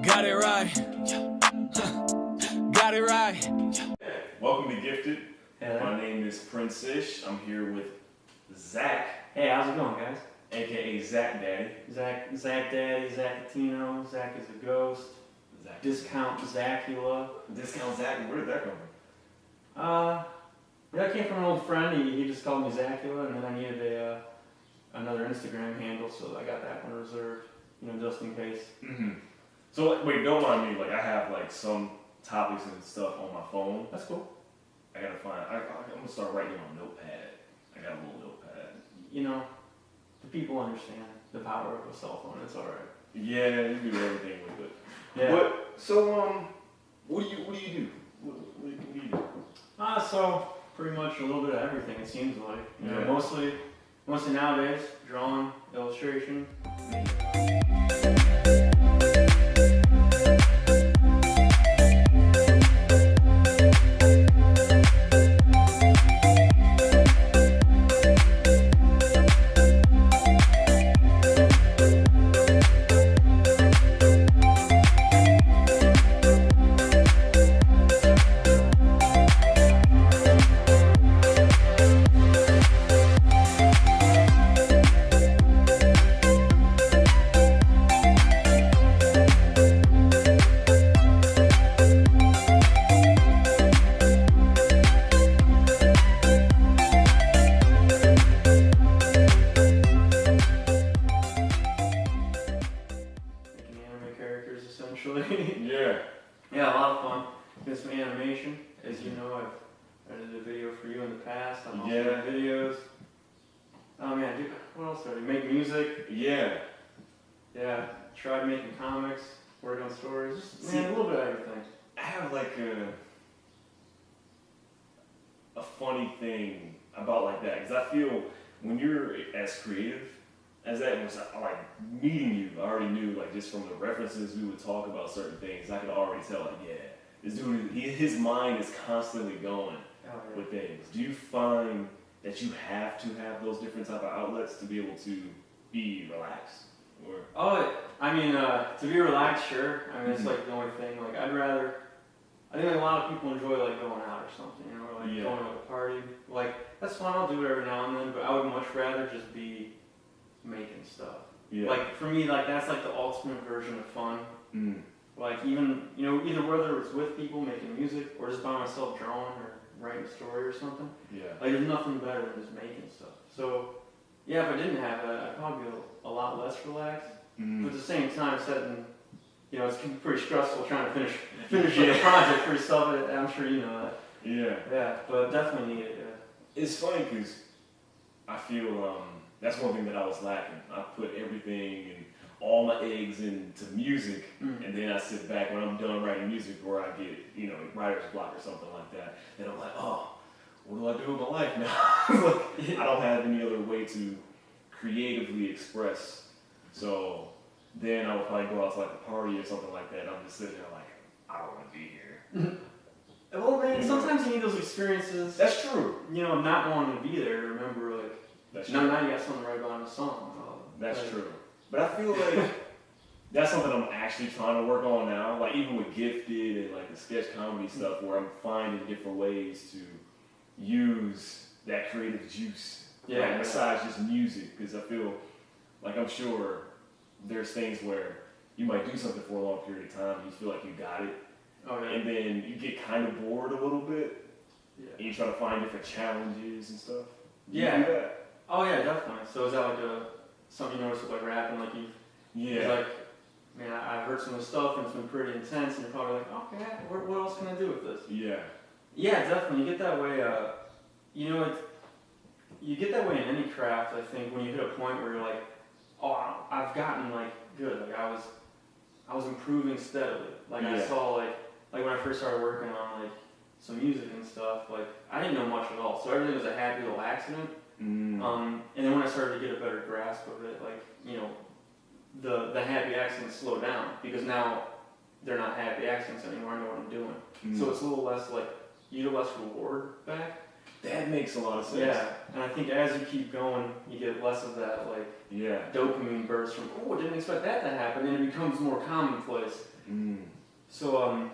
Got it right. Got it right. Welcome to Gifted. Hey, My name is Prince-ish. I'm here with Zach, Hey, how's it going, guys? aka Zach Daddy. Zach Daddy, Zachatino, Zach is a ghost, Zach. Discount Zacula. Discount Zach. Where did that come from? That came from an old friend. He just called me Zacula, and then I needed another Instagram handle, so I got that one reserved, just in case. Mm-hmm. So wait, don't mind me. I have some topics and stuff on my phone. That's cool. I gotta find. I'm gonna start writing on a notepad. I got a little notepad. The people understand the power of a cell phone. It's all right. Yeah, you do everything with it. Yeah. What do you do? What do you do? So pretty much a little bit of everything. It seems like. Yeah. Mostly nowadays, drawing, illustration. Yeah. Yeah, a lot of fun. Did some animation. As you know, I've edited a video for you in the past. I'm also Yeah. in videos. Oh man, dude, what else did I do? Make music. Yeah. Yeah, tried making comics, work on stories. Just, See, a little bit of everything. I have a funny thing about that, because I feel when you're as creative as that, was like meeting you, I already knew just from the references we would talk about certain things, I could already tell this dude, his mind is constantly going with things. Do you find that you have to have those different type of outlets to be able to be relaxed? Or To be relaxed, sure. It's the only thing. I think a lot of people enjoy going out or something, or going to a party. That's fun, I'll do it every now and then, but I would much rather just be making stuff. Yeah. For me, that's the ultimate version of fun. Mm. Even, either whether it's with people making music or just by myself drawing or writing a story or something. Yeah. There's nothing better than just making stuff. So, yeah, if I didn't have that, I'd probably be a lot less relaxed. Mm. But at the same time, it's pretty stressful trying to finish a project for yourself. I'm sure you know that. Yeah. Yeah, but definitely need it. Yeah. It's funny because I feel that's one thing that I was lacking. I put everything and all my eggs into music, and then I sit back when I'm done writing music, or I get writer's block or something like that. Then I'm like, oh, what do I do with my life now? I don't have any other way to creatively express. So then I would probably go out to a party or something like that. And I'm just sitting there I don't want to be here. Well, man, sometimes you need those experiences. That's true. Not wanting to be there. Remember, now you got something to write about in a song. That's true. But I feel that's something I'm actually trying to work on now. Even with Gifted and the sketch comedy stuff, where I'm finding different ways to use that creative juice. Yeah. Besides just music, because I feel I'm sure there's things where you might do something for a long period of time, and you feel like you got it. Oh, yeah. And then you get kind of bored a little bit. Yeah. And you try to find different challenges and stuff. Yeah. You do that? Oh yeah, definitely. So is that something you notice with rapping? Yeah. Man, I've heard some of the stuff and it's been pretty intense, and you're probably okay, what else can I do with this? Yeah. Yeah, definitely. You get that way. You get that way in any craft. I think when you hit a point where you're oh, I've gotten good. I was improving steadily. I saw when I first started working on some music and stuff. I didn't know much at all, so everything was a happy little accident. Mm. And then when I started to get a better grasp of it, the happy accidents slow down, because now they're not happy accidents anymore. I know what I'm doing. So it's a little less you get less reward back. That makes a lot of sense. Yeah, and I think as you keep going, you get less of that dopamine burst from, oh, I didn't expect that to happen, and it becomes more commonplace. So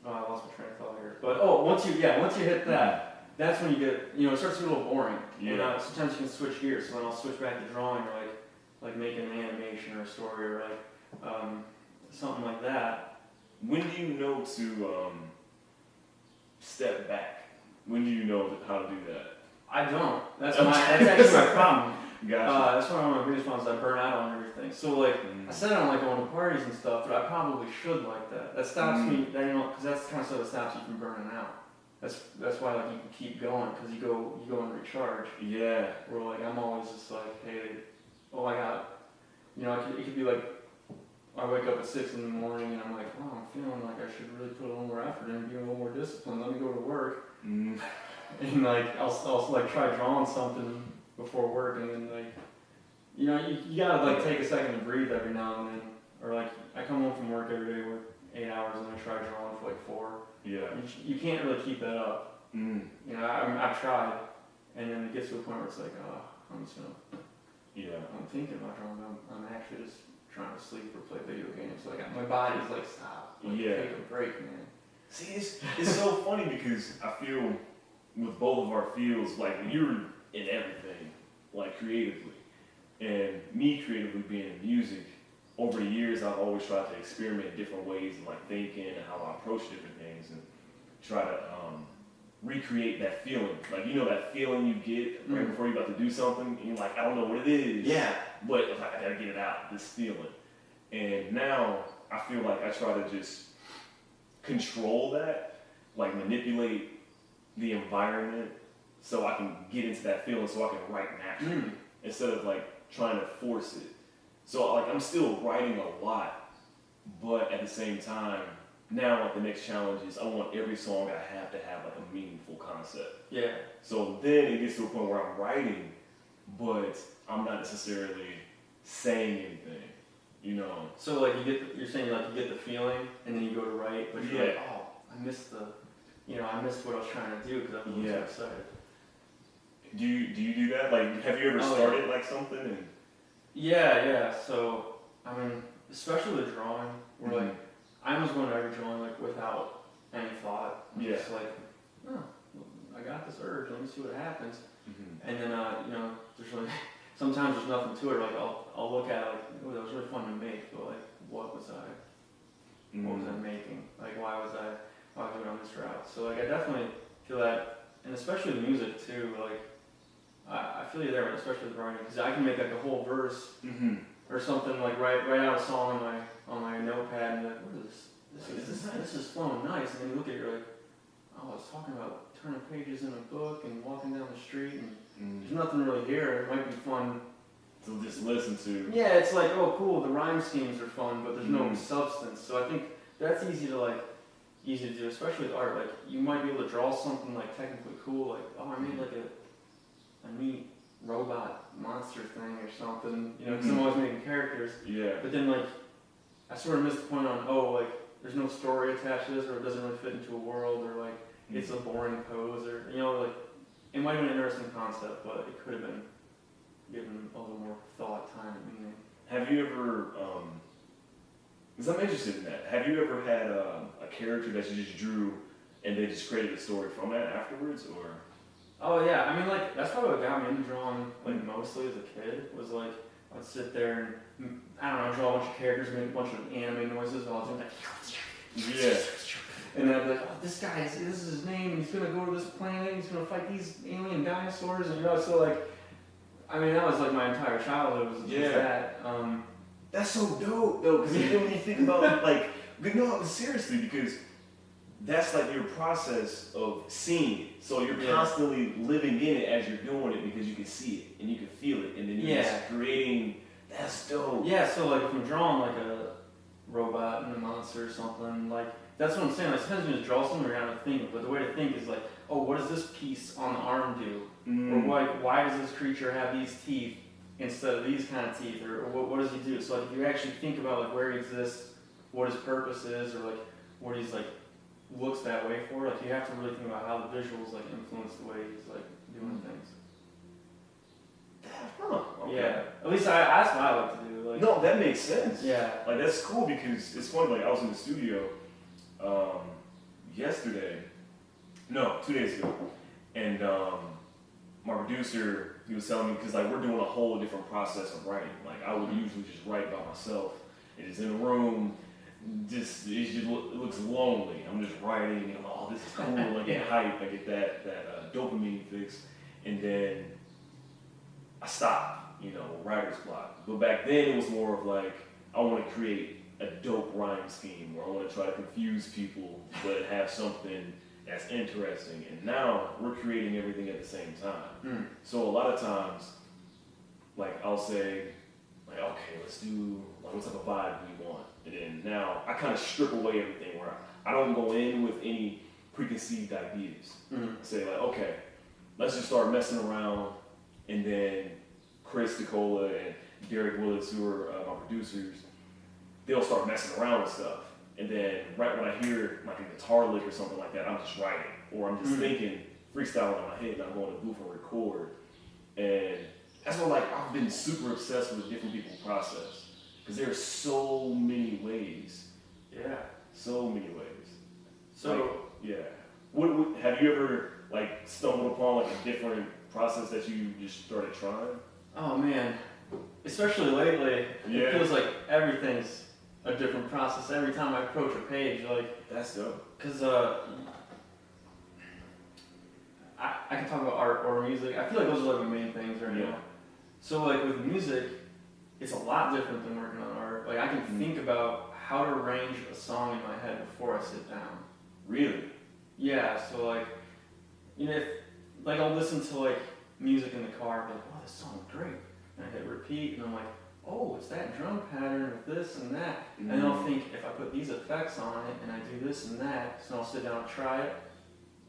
I lost my train of thought here. But once you hit that, that's when you get, it starts to get a little boring. Yeah. And sometimes you can switch gears. So then I'll switch back to drawing, or like making an animation or a story, or something like that. When do you know to step back? When do you know how to do that? I don't. That's actually my problem. Gotcha. That's one of my biggest problems. I burn out on everything. So I said I don't like going to parties and stuff, but I probably should like that. That stops me. Because that's the kind of stuff that stops you from burning out. That's why you can keep going, because you go and recharge. Yeah. Where I'm always just like, hey, I got, it could be like, I wake up at 6 in the morning and I'm like, oh, I'm feeling like I should really put a little more effort in and be a little more disciplined. Let me go to work. And I'll try drawing something before work, and then you gotta take a second to breathe every now and then. Or I come home from work every day, work 8 hours, and I try drawing for 4. Yeah. You can't really keep that up. I've tried, and then it gets to a point where it's like, oh, I'm just gonna. Yeah. I'm thinking about drawing. I'm actually just trying to sleep or play video games. My body's like, stop. Take a break, man. See, it's so funny because I feel with both of our fields, you're in everything, creatively. And me creatively being in music, over the years I've always tried to experiment different ways of thinking and how I approach different things, and try to recreate that feeling. That feeling you get right before you're about to do something, and you're like, I don't know what it is. Yeah. But I gotta get it out, this feeling. And now I feel like I try to just control that, manipulate the environment so I can get into that feeling, so I can write naturally instead of trying to force it. So I'm still writing a lot, but at the same time, now the next challenge is I want every song I have to have a meaningful concept. Yeah. So then it gets to a point where I'm writing, but I'm not necessarily saying anything. So you're saying you get the feeling, and then you go to write, but you're oh, I missed what I was trying to do because I was so excited. Do you do that? Have you ever started something and? Yeah. So especially with drawing, where I almost go into every drawing without any thought. I'm just I got this urge. Let me see what happens. And then there's sometimes there's nothing to it. I'll look at it oh, that was really fun to make, but what was I making? Why was I going on this route? So I definitely feel that, and especially the music too. I feel you there, but especially with writing, because I can make a whole verse or something write out a song on my notepad and be like, what is this? This is flowing nice, and then you look at it, you're like, oh, I was talking about turning pages in a book and walking down the street, and there's nothing really here. It might be fun to just listen to. Yeah, it's oh cool, the rhyme schemes are fun, but there's no substance. So I think that's easy to do, especially with art. You might be able to draw something technically cool, oh, I made a neat robot monster thing or something, because I'm always making characters. Yeah. But then I sort of missed the point on there's no story attached to this, or it doesn't really fit into a world, or it's a boring pose, or it might have been an interesting concept, but it could have been given a little more thought, time, and meaning. Have you ever, because I'm interested in that, have you ever had a character that you just drew and they just created a story from that afterwards, or? Oh yeah, that's probably what got me into drawing, mostly as a kid, was I'd sit there and, I don't know, draw a bunch of characters, make a bunch of anime noises, and I was doing yeah. And then I'd be like, oh, this is his name, and he's gonna go to this planet, he's gonna fight these alien dinosaurs, and that was my entire childhood was just that. That's so dope, though, because when you think about no, seriously, because that's your process of seeing it. So you're constantly living in it as you're doing it because you can see it and you can feel it, and then you're just creating. That's dope. Yeah, so if I'm drawing a robot and a monster or something, that's what I'm saying. Sometimes you just draw something you're not thinking, but the way to think is oh, what does this piece on the arm do? Or why does this creature have these teeth instead of these kind of teeth? Or what does he do? So if you actually think about where he exists, what his purpose is, or what he's looks that way for, you have to really think about how the visuals influence the way he's doing things. Huh, okay. Yeah. At least that's what I like to do. Like, No, that makes sense. yeah. Like that's cool because it's funny. Like I was in the studio yesterday, no, 2 days ago, and my producer, he was telling me because like we're doing a whole different process of writing. Like I would usually just write by myself, and it's in a room. It looks lonely. I'm just writing, and I'm like, oh, this is cool. I get hype. I get that dopamine fix, and then I stop. You know, writer's block. But back then it was more of like I want to create a dope rhyme scheme, where I want to try to confuse people, but have something that's interesting. And now we're creating everything at the same time. So a lot of times, like I'll say, like, okay, let's do like what type of vibe we want. And then now I kind of strip away everything where I don't go in with any preconceived ideas. Say like, okay, let's just start messing around, and then Chris DeCola and Derek Willis, who are my producers, they'll start messing around with stuff. And then right when I hear like a guitar lick or something like that, I'm just writing. Or I'm just thinking, freestyling in my head, and I'm going to the booth and record. And that's what like I've been super obsessed with different people's process. Because there's so many ways. Yeah. So many ways. So like, yeah. What have you ever like stumbled upon like a different process that you just started trying? Oh man, especially lately, Yeah. it feels like everything's a different process every time I approach a page. Like, That's dope. cause I can talk about art or music. I feel like those are like the main things right now. So like with music, it's a lot different than working on art. Like I can think about how to arrange a song in my head before I sit down. Really? Yeah. So like, you know, if like I'll listen to like music in the car, I'm like, oh, this song's great, and I hit repeat, and I'm like, oh, it's that drum pattern with this and that, and then I'll think if I put these effects on it and I do this and that, so I'll sit down and try it,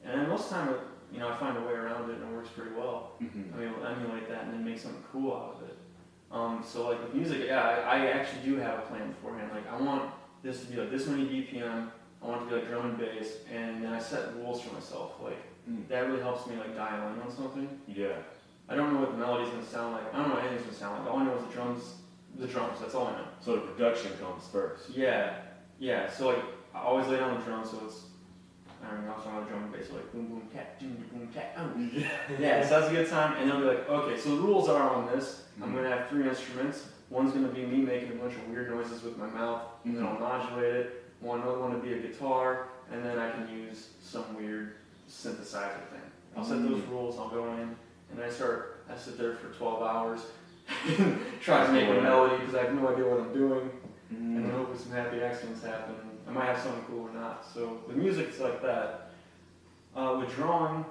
and then most of the time, you know, I find a way around it and it works pretty well. I mean, I'll emulate that and then make something cool out of it. So like with music, yeah, I actually do have a plan beforehand. Like I want this to be like this many BPM. I want it to be like drum and bass, and then I set rules for myself. Like that really helps me like dial in on something. Yeah. I don't know what the melody's gonna sound like. I don't know what anything's gonna sound like. All I know is the drums. That's all I know. So the production comes first. Yeah. So like I always lay down the drums, so it's I don't know, I was on the drum and bass, so like boom boom cat, boom boom cat. Yeah, so that's a good time. And they'll be like, okay, so the rules are on this. I'm gonna have 3 instruments. One's gonna be me making a bunch of weird noises with my mouth, and then I'll modulate it. Another one to be a guitar, and then I can use some weird synthesizer thing. I'll set those rules. I'll go in, and I sit there for 12 hours, try to make a melody because I have no idea what I'm doing, and then hopefully some happy accidents happen. I might have something cool or not. So with music, it's like that. With drawing,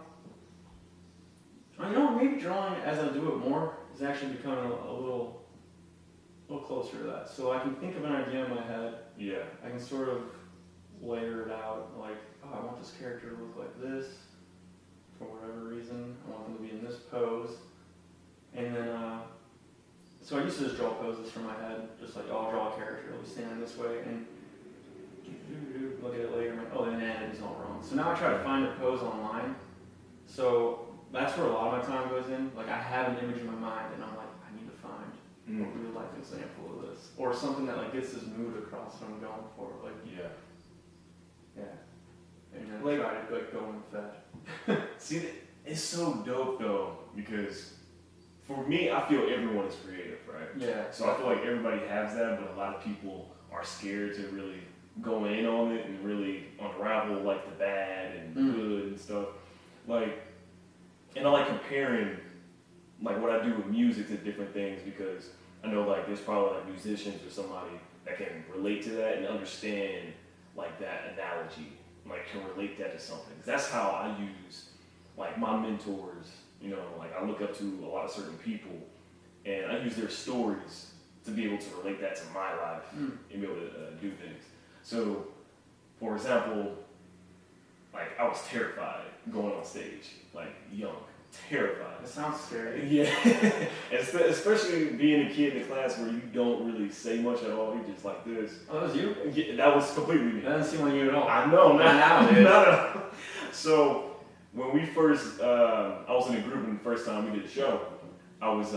you know, maybe drawing as I do it more is actually becoming a little closer to that. So I can think of an idea in my head. Yeah. I can sort of layer it out. Like, oh, I want this character to look like this for whatever reason. I want them to be in this pose. And then, so I used to just draw poses from my head. Just like, oh, I'll draw a character. It'll be standing this way. And look at it later. I'm like, oh, the anatomy's all wrong. So now I try to find a pose online. So that's where a lot of my time goes in. Like, I have an image in my mind, and I'm like, I need to find a real life example of this, or something that like gets this mood across that I'm going for. Like, yeah, and then like, try to like go with that. See, it's so dope though, because for me, I feel everyone is creative, right? Yeah. So I feel like everybody has that, but a lot of people are scared to really go in on it and really unravel like the bad and the good and stuff. Like, and I like comparing like what I do with music to different things, because I know like there's probably like musicians or somebody that can relate to that and understand like that analogy, like can relate that to something. 'Cause that's how I use like my mentors, you know, like I look up to a lot of certain people and I use their stories to be able to relate that to my life and be able to do things. So, for example, like I was terrified going on stage, like young. Terrified. That sounds scary. Yeah, especially being a kid in a class where you don't really say much at all. You're just like this. Oh, that was you? Yeah, that was completely me. That doesn't seem like you at all. I know, nowadays. No. So when we first, I was in a group, and the first time we did a show, I was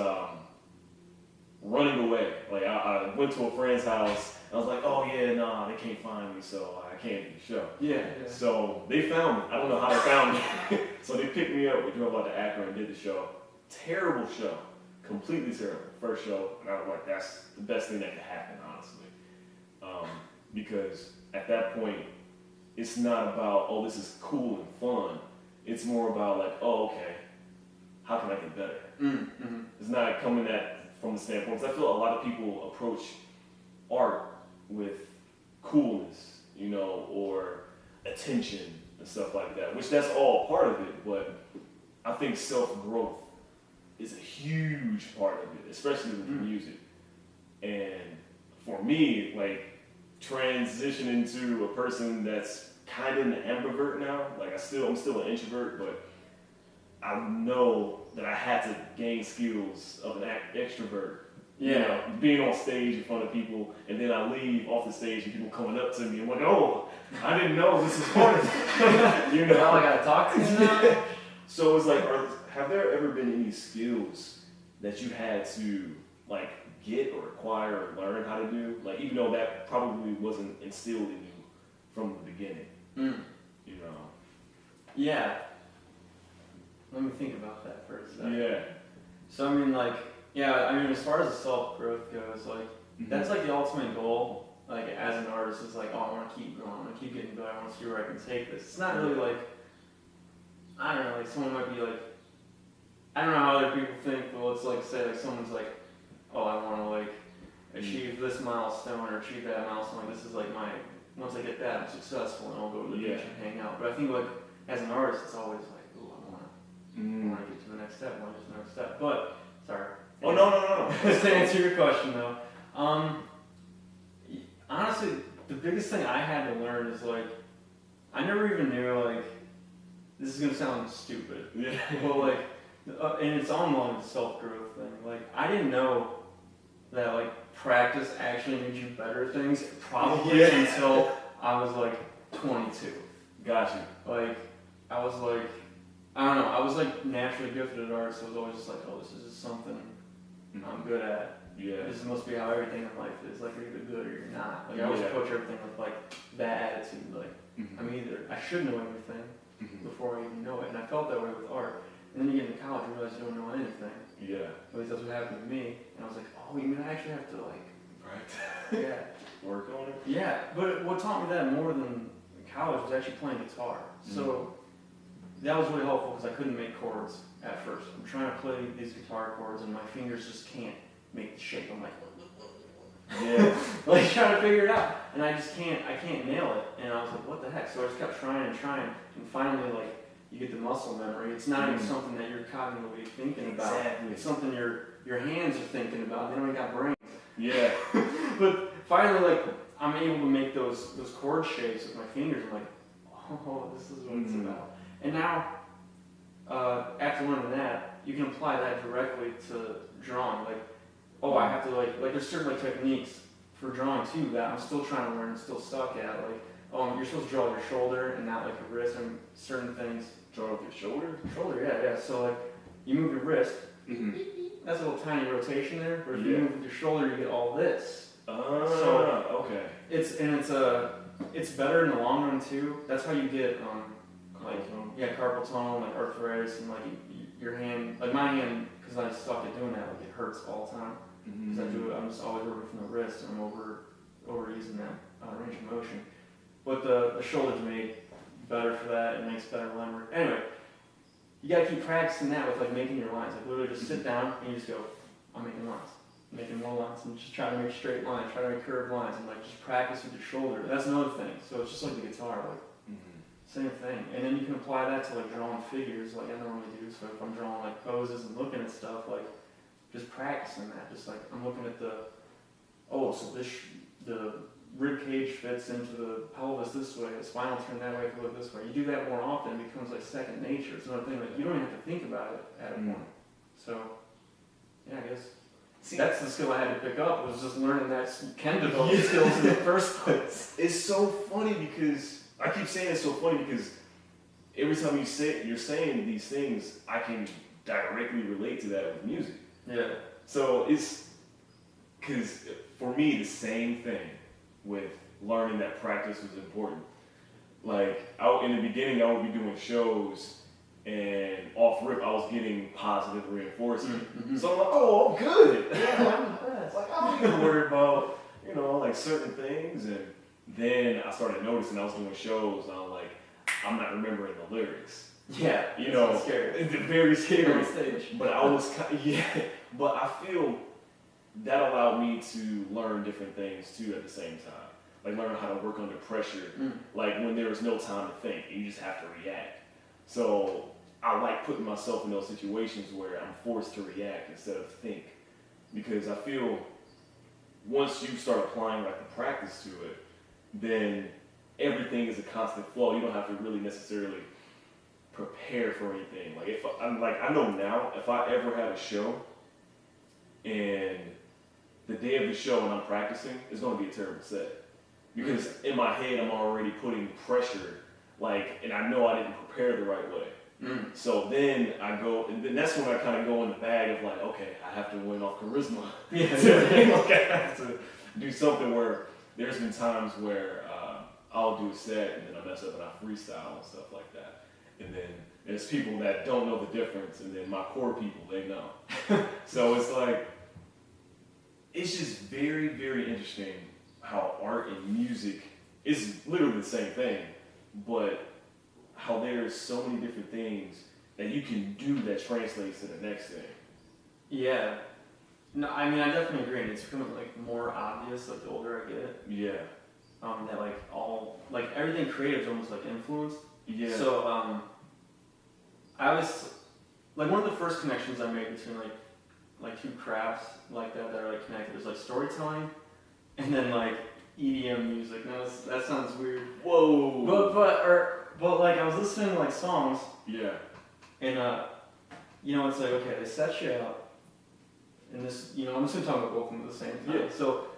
running away. Like I went to a friend's house. I was like, oh yeah, nah, they can't find me, so I can't do the show. Yeah. So they found me. I don't know how they found me. So they picked me up. We drove out to Akron and did the show. Terrible show. Completely terrible. First show. And I was like, that's the best thing that could happen, honestly. Because at that point, it's not about, oh, this is cool and fun. It's more about like, oh, okay, how can I get better? Mm-hmm. It's not coming at from the standpoint, because I feel a lot of people approach art with coolness, you know, or attention and stuff like that, which that's all part of it, but I think self-growth is a huge part of it, especially with music. And for me, like, transitioning to a person that's kind of an ambivert now, like I'm still an introvert, but I know that I had to gain skills of an extrovert. Yeah. You know, being on stage in front of people, and then I leave off the stage and people coming up to me and like, oh, I didn't know this is part of it. You know, now I gotta talk to you now. So it's like, have there ever been any skills that you had to like get or acquire or learn how to do? Like, even though that probably wasn't instilled in you from the beginning. You know. Yeah. Let me think about that for a second. Yeah. So I mean, like, yeah, I mean, as far as the self-growth goes, like, that's like the ultimate goal, like, as an artist, is like, oh, I want to keep growing, I want to keep getting better, I want to see where I can take this. It's not really like, I don't know, like, someone might be like, I don't know how other people think, but let's, like, say, like, someone's like, oh, I want to, like, achieve this milestone or achieve that milestone, like, this is, like, my, once I get that, I'm successful, and I'll go to the beach and hang out. But I think, like, as an artist, it's always like, ooh, I want to get to the next step, I want to get to the next step. But, sorry. Oh, no. To answer your question, though, honestly, the biggest thing I had to learn is, like, I never even knew, like, this is going to sound stupid, but, like, and it's on along the self-growth thing, like, I didn't know that, like, practice actually made you better at things, probably until I was, like, 22. Gotcha. Like, I was, like, I don't know, I was, like, naturally gifted at art, so I was always just like, oh, this is just something I'm good at. Yeah. This must be how everything in life is. Like, you're either good or you're not. Like, I always approach everything with, like, that attitude. Like, I'm either, I should know everything before I even know it. And I felt that way with art. And then you get into college and realize you don't know anything. Yeah. At least that's what happened to me. And I was like, oh, you mean I actually have to, like, work on it? Yeah. But what taught me that more than college was actually playing guitar. So that was really helpful because I couldn't make chords at first. I'm trying to play these guitar chords and my fingers just can't make the shape. I'm like, like trying to figure it out, and I can't nail it. And I was like, what the heck? So I just kept trying, and finally, like, you get the muscle memory. It's not even something that you're cognitively thinking about. Exactly. It's something your hands are thinking about. They don't even got brains. Yeah. But finally, like, I'm able to make those chord shapes with my fingers. I'm like, oh, this is what it's about. And now, after learning that, you can apply that directly to drawing. Like, oh, I have to, like there's certain, like, techniques for drawing too that I'm still trying to learn and still stuck at. Like, oh, you're supposed to draw with your shoulder and not like your wrist, and certain things. Draw with your shoulder? Shoulder, yeah. So, like, you move your wrist, that's a little tiny rotation there, but if you move with your shoulder, you get all this. Okay. It's better in the long run too. That's how you get carpal tunnel, like arthritis, and like your hand, like my hand, because I suck at doing that, like it hurts all the time. Because I'm just always working from the wrist, and I'm overusing that range of motion. But the shoulder's made better for that. It makes better line work. Anyway, you gotta keep practicing that with, like, making your lines. Like, literally just sit down and you just go, I'm making lines, making more lines, and just try to make straight lines, try to make curved lines, and, like, just practice with your shoulder. That's another thing. So it's just like the guitar, like, same thing. And then you can apply that to, like, drawing figures, like I normally do. So if I'm drawing, like, poses and looking at stuff, like, just practicing that. Just like, I'm looking at the rib cage fits into the pelvis this way, the spinal turn that way if you look this way. You do that more often, it becomes, like, second nature. It's another thing, like, you don't even have to think about it at a point. So, yeah, I guess that's the skill I had to pick up, was just learning that you can develop skills in the first place. It's so funny because, I keep saying it's so funny because every time you're saying these things, I can directly relate to that with music. Yeah. So it's, because for me, the same thing with learning that practice was important. Like, in the beginning, I would be doing shows, and off rip, I was getting positive reinforcement. Mm-hmm. So I'm like, oh, I'm good. Yeah, like, I don't even worry about, like certain things. And then I started noticing I was doing shows, and I was like, I'm not remembering the lyrics. Yeah, it's scary. It's very scary. On stage. But I was, but I feel that allowed me to learn different things too at the same time. Like learn how to work under pressure, like when there is no time to think, you just have to react. So I like putting myself in those situations where I'm forced to react instead of think, because I feel once you start applying like the practice to it, then everything is a constant flow. You don't have to really necessarily prepare for anything. Like I know now if I ever have a show and the day of the show and I'm practicing, it's going to be a terrible set. Because in my head, I'm already putting pressure, and I know I didn't prepare the right way. So then I go, and then that's when I kind of go in the bag of like, okay, I have to win off charisma. Yeah. I have to do something where there's been times where I'll do a set and then I mess up and I freestyle and stuff like that. And then there's people that don't know the difference, and then my core people, they know. So it's like, it's just very, very interesting how art and music is literally the same thing, but how there's so many different things that you can do that translates to the next thing. Yeah. No, I mean, I definitely agree. It's becoming more obvious the older I get. Yeah. That everything creative is almost influenced. Yeah. So I was one of the first connections I made between two crafts like that are connected is storytelling. And then EDM music. Now that sounds weird. Whoa. But I was listening to songs. Yeah. And it's okay, they set you up. And this, I'm just gonna talk about both of them at the same time. Yeah. So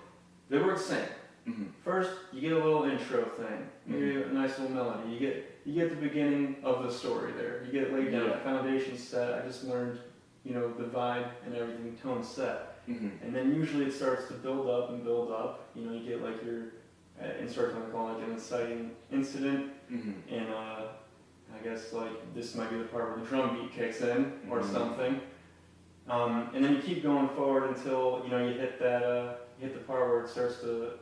they work the same. Mm-hmm. First, you get a little intro thing. You get a nice little melody. You get the beginning of the story there. You get laid down, foundation set. I just learned, the vibe and everything, tone set. Mm-hmm. And then usually it starts to build up and build up. You get your, in storytelling, call an inciting incident. Mm-hmm. And I guess this might be the part where the drum beat kicks in or something. And then you keep going forward until you hit that you hit the part where it starts to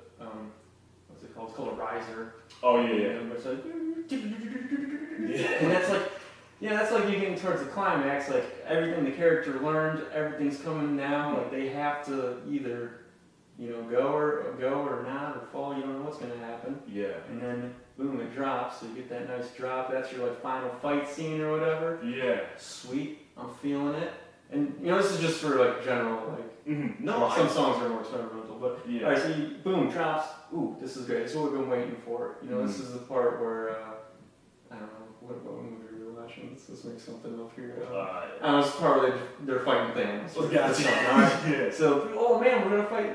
what's it called? It's called a riser. Oh yeah. And it's and that's that's you getting towards the climax. Everything the character learned, everything's coming now. They have to either go or not or fall. You don't know what's gonna happen. Yeah. And then boom, it drops. So you get that nice drop. That's your final fight scene or whatever. Yeah. Sweet. I'm feeling it. And this is just for general No, some songs are more experimental, but yeah. alright, so you, boom, drops. Ooh, this is great. This is what we've been waiting for. This is the part where I don't know what movie we were watching. Let's make something up here. I don't know, this is the part where they're fighting Thanos. Yeah. So oh man, we're gonna fight.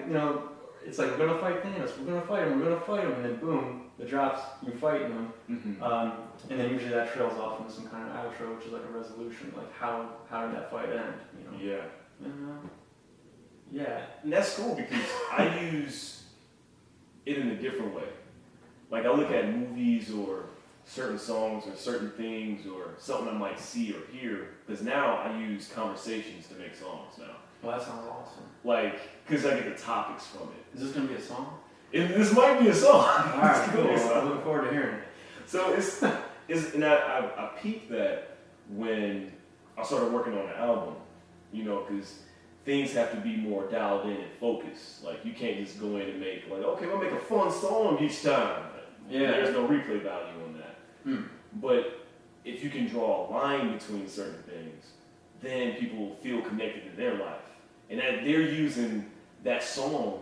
It's we're gonna fight Thanos. We're gonna fight him. We're gonna fight him, and then boom, the drops. You fighting him. Mm-hmm. And then usually that trails off into some kind of outro, which is a resolution, how did that fight end? Yeah. Yeah. And that's cool because I use it in a different way. I look at movies or certain songs or certain things or something I might see or hear, because now I use conversations to make songs now. Well, that sounds awesome. Because I get the topics from it. Is this going to be a song? This might be a song. Alright, cool. I look forward to hearing it. So and I peeped that when I started working on the album, because things have to be more dialed in and focused. You can't just go in and make okay, we'll make a fun song each time. Yeah. There's no replay value on that. But if you can draw a line between certain things, then people feel connected in their life. And that they're using that song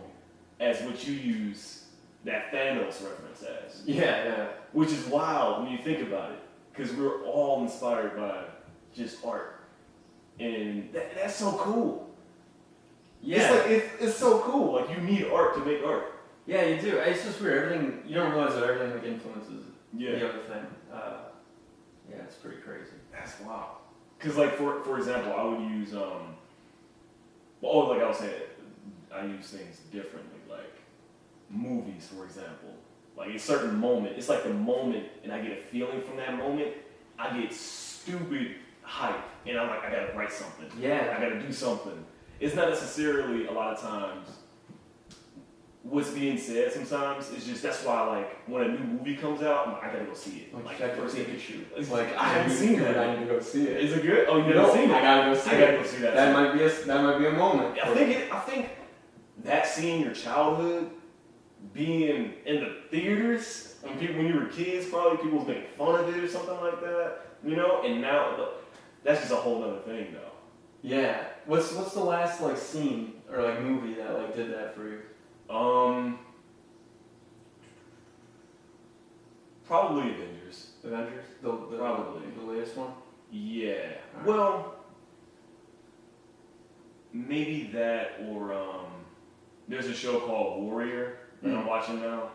as what you use that Thanos reference as. Yeah. Which is wild when you think about it, because we're all inspired by just art, and that's so cool. Yeah, it's so cool. You need art to make art. Yeah, you do. It's just weird. Everything you don't realize that everything influences the other thing. Yeah, it's pretty crazy. That's wild. Cause like for example, I would use like I was saying, I use things differently. Like movies, for example. Like a certain moment, it's like the moment, and I get a feeling from that moment. I get stupid hype, and I'm like, I gotta write something. Yeah. I gotta do something. It's not necessarily a lot of times what's being said. Sometimes it's just that's why like when a new movie comes out, I'm like, I gotta go see it. Like check your Pikachu. It's like I haven't seen that. I need to go see it. Is it good? Oh, you never seen it? I gotta go see it. I gotta go see that. That might be a moment. I think that scene your childhood being in the theaters when you were kids, probably people was making fun of it or something like that, you know. And now that's just a whole other thing, though. Yeah. What's the last like scene or like movie that like did that for you? Probably Avengers. Avengers? Probably the latest one? Yeah. Right. Well, maybe that or there's a show called Warrior that I'm watching now.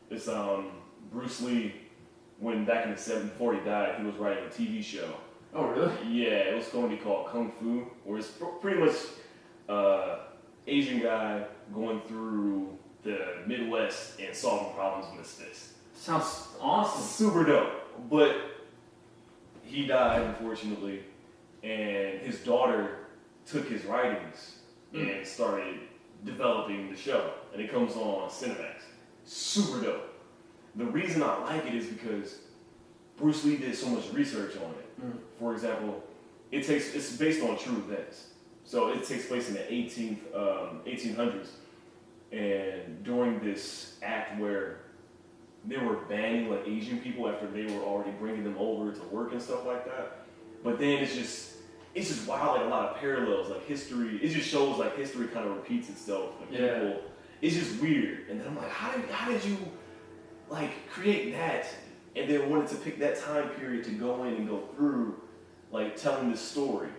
It's Bruce Lee, when back in the 70s before he died, he was writing a TV show. Oh really? Yeah, it was going to be called Kung Fu, where it's pretty much Asian guy going through the Midwest and solving problems with his fist. Sounds awesome. Super dope. But he died, unfortunately, and his daughter took his writings and started developing the show. And it comes on Cinemax. Super dope. The reason I like it is because Bruce Lee did so much research on it. For example, it's based on true events. So it takes place in the 1800s. And during this act where they were banning like Asian people after they were already bringing them over to work and stuff like that. But then it's just wild, like a lot of parallels, like history. It just shows like history kind of repeats itself. And people, it's just weird. And then I'm like, how did you like create that and then wanted to pick that time period to go in and go through like telling this story,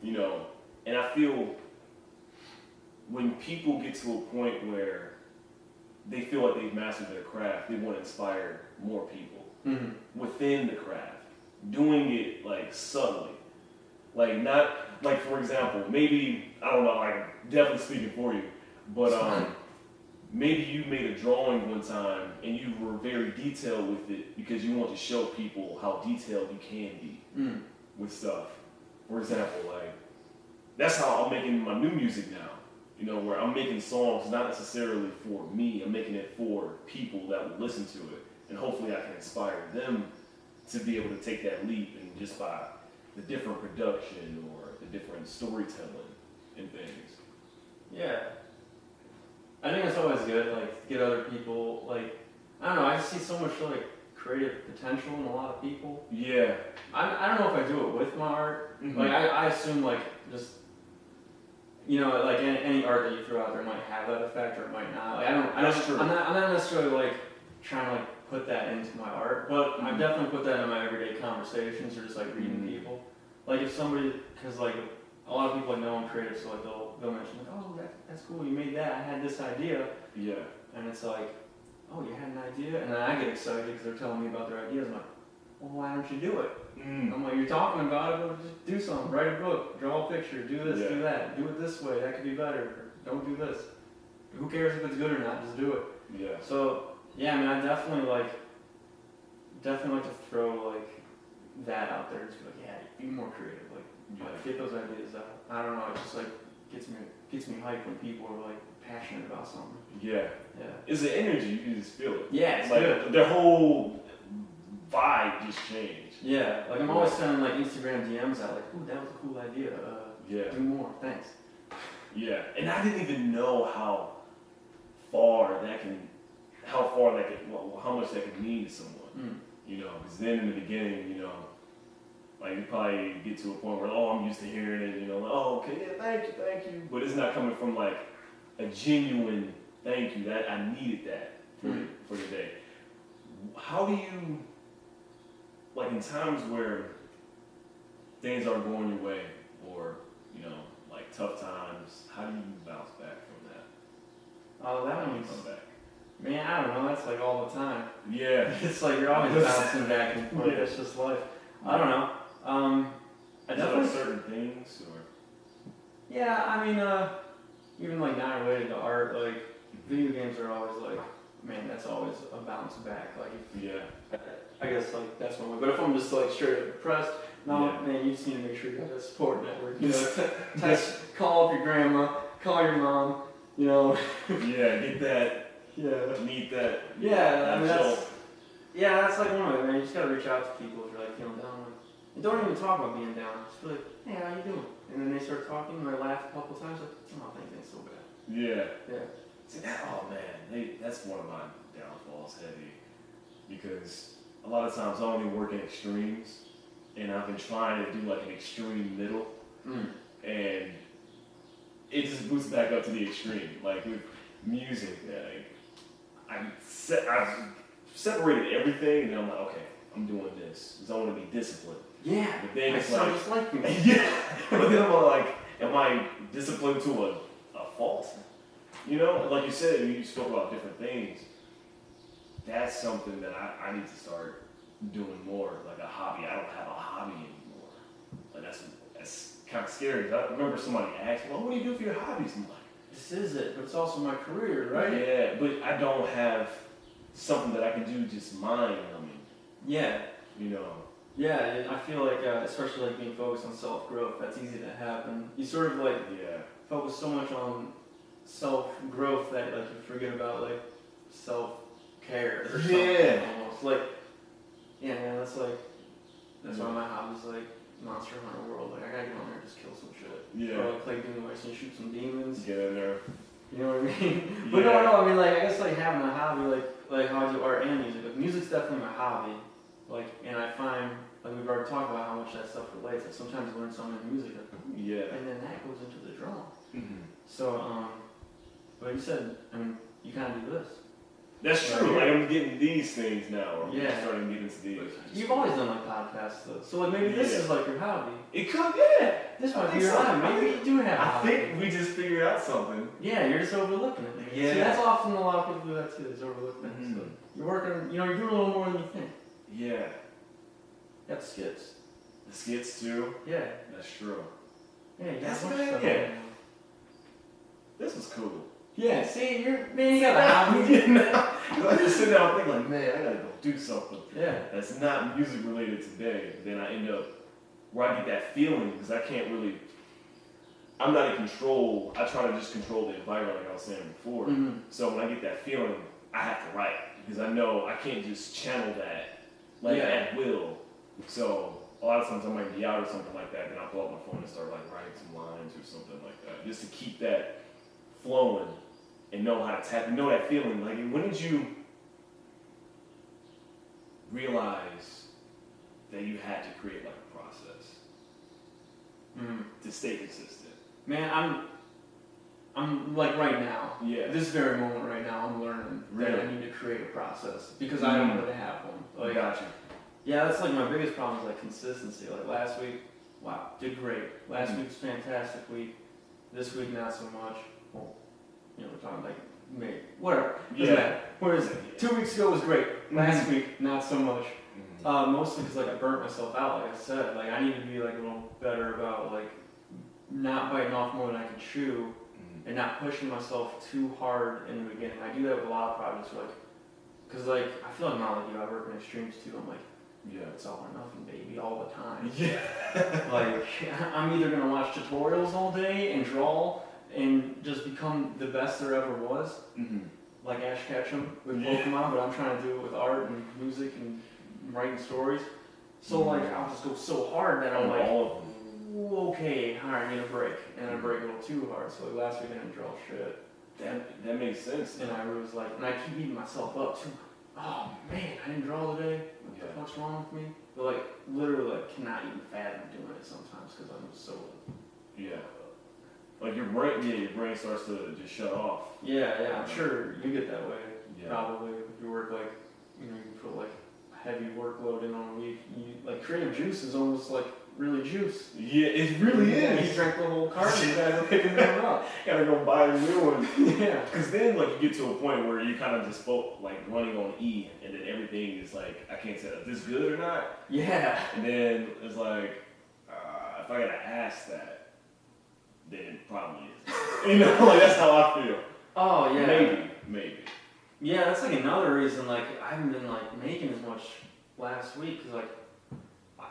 you know? And I feel when people get to a point where they feel like they've mastered their craft, they want to inspire more people within the craft, doing it like subtly, like not like, for example, maybe I don't know, like definitely speaking for you, but maybe you made a drawing one time and you were very detailed with it because you want to show people how detailed you can be with stuff. For example, like that's how I'm making my new music now. You know, where I'm making songs not necessarily for me, I'm making it for people that will listen to it. And hopefully I can inspire them to be able to take that leap and just by the different production or the different storytelling and things. Yeah. I think it's always good, like, to get other people, like, I don't know, I just see so much, like, creative potential in a lot of people. Yeah. I don't know if I do it with my art. Like, I assume, like, just, you know, like any art that you throw out there might have that effect or it might not. Like, That's true. I'm not necessarily like trying to like put that into my art, but I definitely put that in my everyday conversations or just like reading people. Like if somebody, because like a lot of people like know I'm creative, so like they'll mention like, oh that's cool, you made that. I had this idea. Yeah. And it's like, oh, you had an idea, and then I get excited because they're telling me about their ideas. I'm like, well, why don't you do it? I'm like, you're talking about it, well, just do something. Write a book, draw a picture, do this, do that. Do it this way, that could be better. Or don't do this. Who cares if it's good or not? Just do it. Yeah. So, yeah, I mean, I definitely like to throw, like, that out there. Just be like, yeah, be more creative. Like, get those ideas out. I don't know, it just, like, gets me hyped when people are, like, passionate about something. Yeah. Yeah. It's the energy, you can just feel it. Yeah, it's like, good. Their whole vibe just changed. Yeah, like I'm always sending like Instagram DMs out, like, ooh, that was a cool idea. Do more, thanks. Yeah, and I didn't even know how much that can mean to someone. You know, because then in the beginning, you know, like you probably get to a point where, oh, I'm used to hearing it, you know, like, oh, okay, yeah, thank you. But it's not coming from like a genuine thank you. That I needed that for the day. How do you, like in times where things aren't going your way or, you know, like tough times, how do you bounce back from that? Oh, that one's, man, I don't know, that's like all the time. Yeah. It's like you're always bouncing back and forth, it's just life. I don't know. I definitely like certain things or. Yeah, I mean, even like not related to art, like video games are always like, man, that's always a bounce back. Like, I guess like that's one way. But if I'm just like straight up depressed, no, man, you just need to make sure you have a support network. You know, call up your grandma, call your mom. You know. Get that. Yeah. Need that. Yeah, I mean that's like one way, man. You just gotta reach out to people if you're like feeling down. Like, and don't even talk about being down. Just be like, hey, how you doing? And then they start talking, and I laugh a couple times, like, oh, things ain't so bad. Yeah. See that? Oh man, that's one of my downfalls, heavy, because a lot of times I only work in extremes, and I've been trying to do like an extreme middle, and it just boosts back up to the extreme. Like with music, like I've separated everything, and then I'm like, okay, I'm doing this because I want to be disciplined. Yeah, but then it's like, just like me. Yeah, but then I'm like, am I disciplined to a fault? You know, like you said, you spoke about different things. That's something that I need to start doing more, like a hobby. I don't have a hobby anymore. Like that's kind of scary. I remember somebody asked, well, what do you do for your hobbies? I'm like, this is it, but it's also my career, right? Yeah, but I don't have something that I can do just mind numbing. Yeah. You know. Yeah, I feel like, especially like being focused on self-growth, that's easy to happen. You sort of like focus so much on self-growth that like you forget about like self-care or something almost. Like, yeah, man, that's why my hobby's like Monster Hunter World. Like, I gotta get on there and just kill some shit. Yeah. Or like play Doom Ice and shoot some demons. Get in there. You know what I mean? But no, I mean, like, I guess like having a hobby, like how I do art and music. Like, music's definitely my hobby. Like, and I find, like we've already talked about how much that stuff relates. Like sometimes you learn something in music, like, and then that goes into the drum. So, but you said, I mean, you kind of do this. That's true. Like I'm getting these things now, or I'm starting to get into these. You've always done like podcasts though, so like maybe this is like your hobby. It could, This might be your hobby. Maybe you do have a hobby. I think we just figured out something. Yeah, you're just overlooking it. Yeah. See, that's often a lot of people do that too. Is overlook things. So you're working. You're doing a little more than you think. Yeah. You got the skits. The skits too. Yeah. That's true. Yeah, that's good. Yeah. This was cool. Yeah, see, you got a hobby. I just sit down and think like, man, I gotta go do something. Yeah. That's not music related today. But then I end up where I get that feeling because I can't really. I'm not in control. I try to just control the environment, like I was saying before. So when I get that feeling, I have to write because I know I can't just channel that at will. So a lot of times I might be out or something like that, then I'll pull out my phone and start like writing some lines or something like that, just to keep that flowing and know how to know that feeling. Like, when did you realize that you had to create like a process to stay consistent? Man, I'm like right now. Yeah. This very moment right now, I'm learning that I need to create a process because I don't really have one. Like, gotcha. Yeah, that's like my biggest problem is like consistency. Like last week, wow, did great. Last week was a fantastic week. This week, not so much. Well, we're talking like May, whatever. What is it? 2 weeks ago was great. Last week, not so much. Mostly because like I burnt myself out. Like I said, like I need to be like a little better about like not biting off more than I can chew, and not pushing myself too hard in the beginning. I do that with a lot of projects, because like I feel like not like you. I work in extremes too. I'm like, it's all or nothing, baby, all the time. Yeah. Like I'm either gonna watch tutorials all day and draw and just become the best there ever was, like Ash Ketchum with Pokemon, but I'm trying to do it with art and music and writing stories. So like I'll just go so hard that I'm like, okay, alright, I need a break, and I break a little too hard. So like last week I didn't draw shit. That makes sense. And I was like, and I keep beating myself up too. Oh man, I didn't draw today. What the fuck's wrong with me? But like literally, like cannot even fathom doing it sometimes because I'm so. Like your brain starts to just shut off. Yeah, I'm sure you get that way. Probably if you work like, you put like heavy workload in on a week. Like creative juice is almost like really juice. Yeah, it really is. You drank the whole carton, you gotta go pick them up. Gotta go buy a new one. Yeah. Because then like you get to a point where you kind of just like running on E, and then everything everything is like, I can't tell if this good or not. Yeah. And then it's like, if I gotta ask that, then it probably is. You know, like that's how I feel. Oh yeah. Maybe. Yeah, that's like another reason. Like I haven't been like making as much last week because like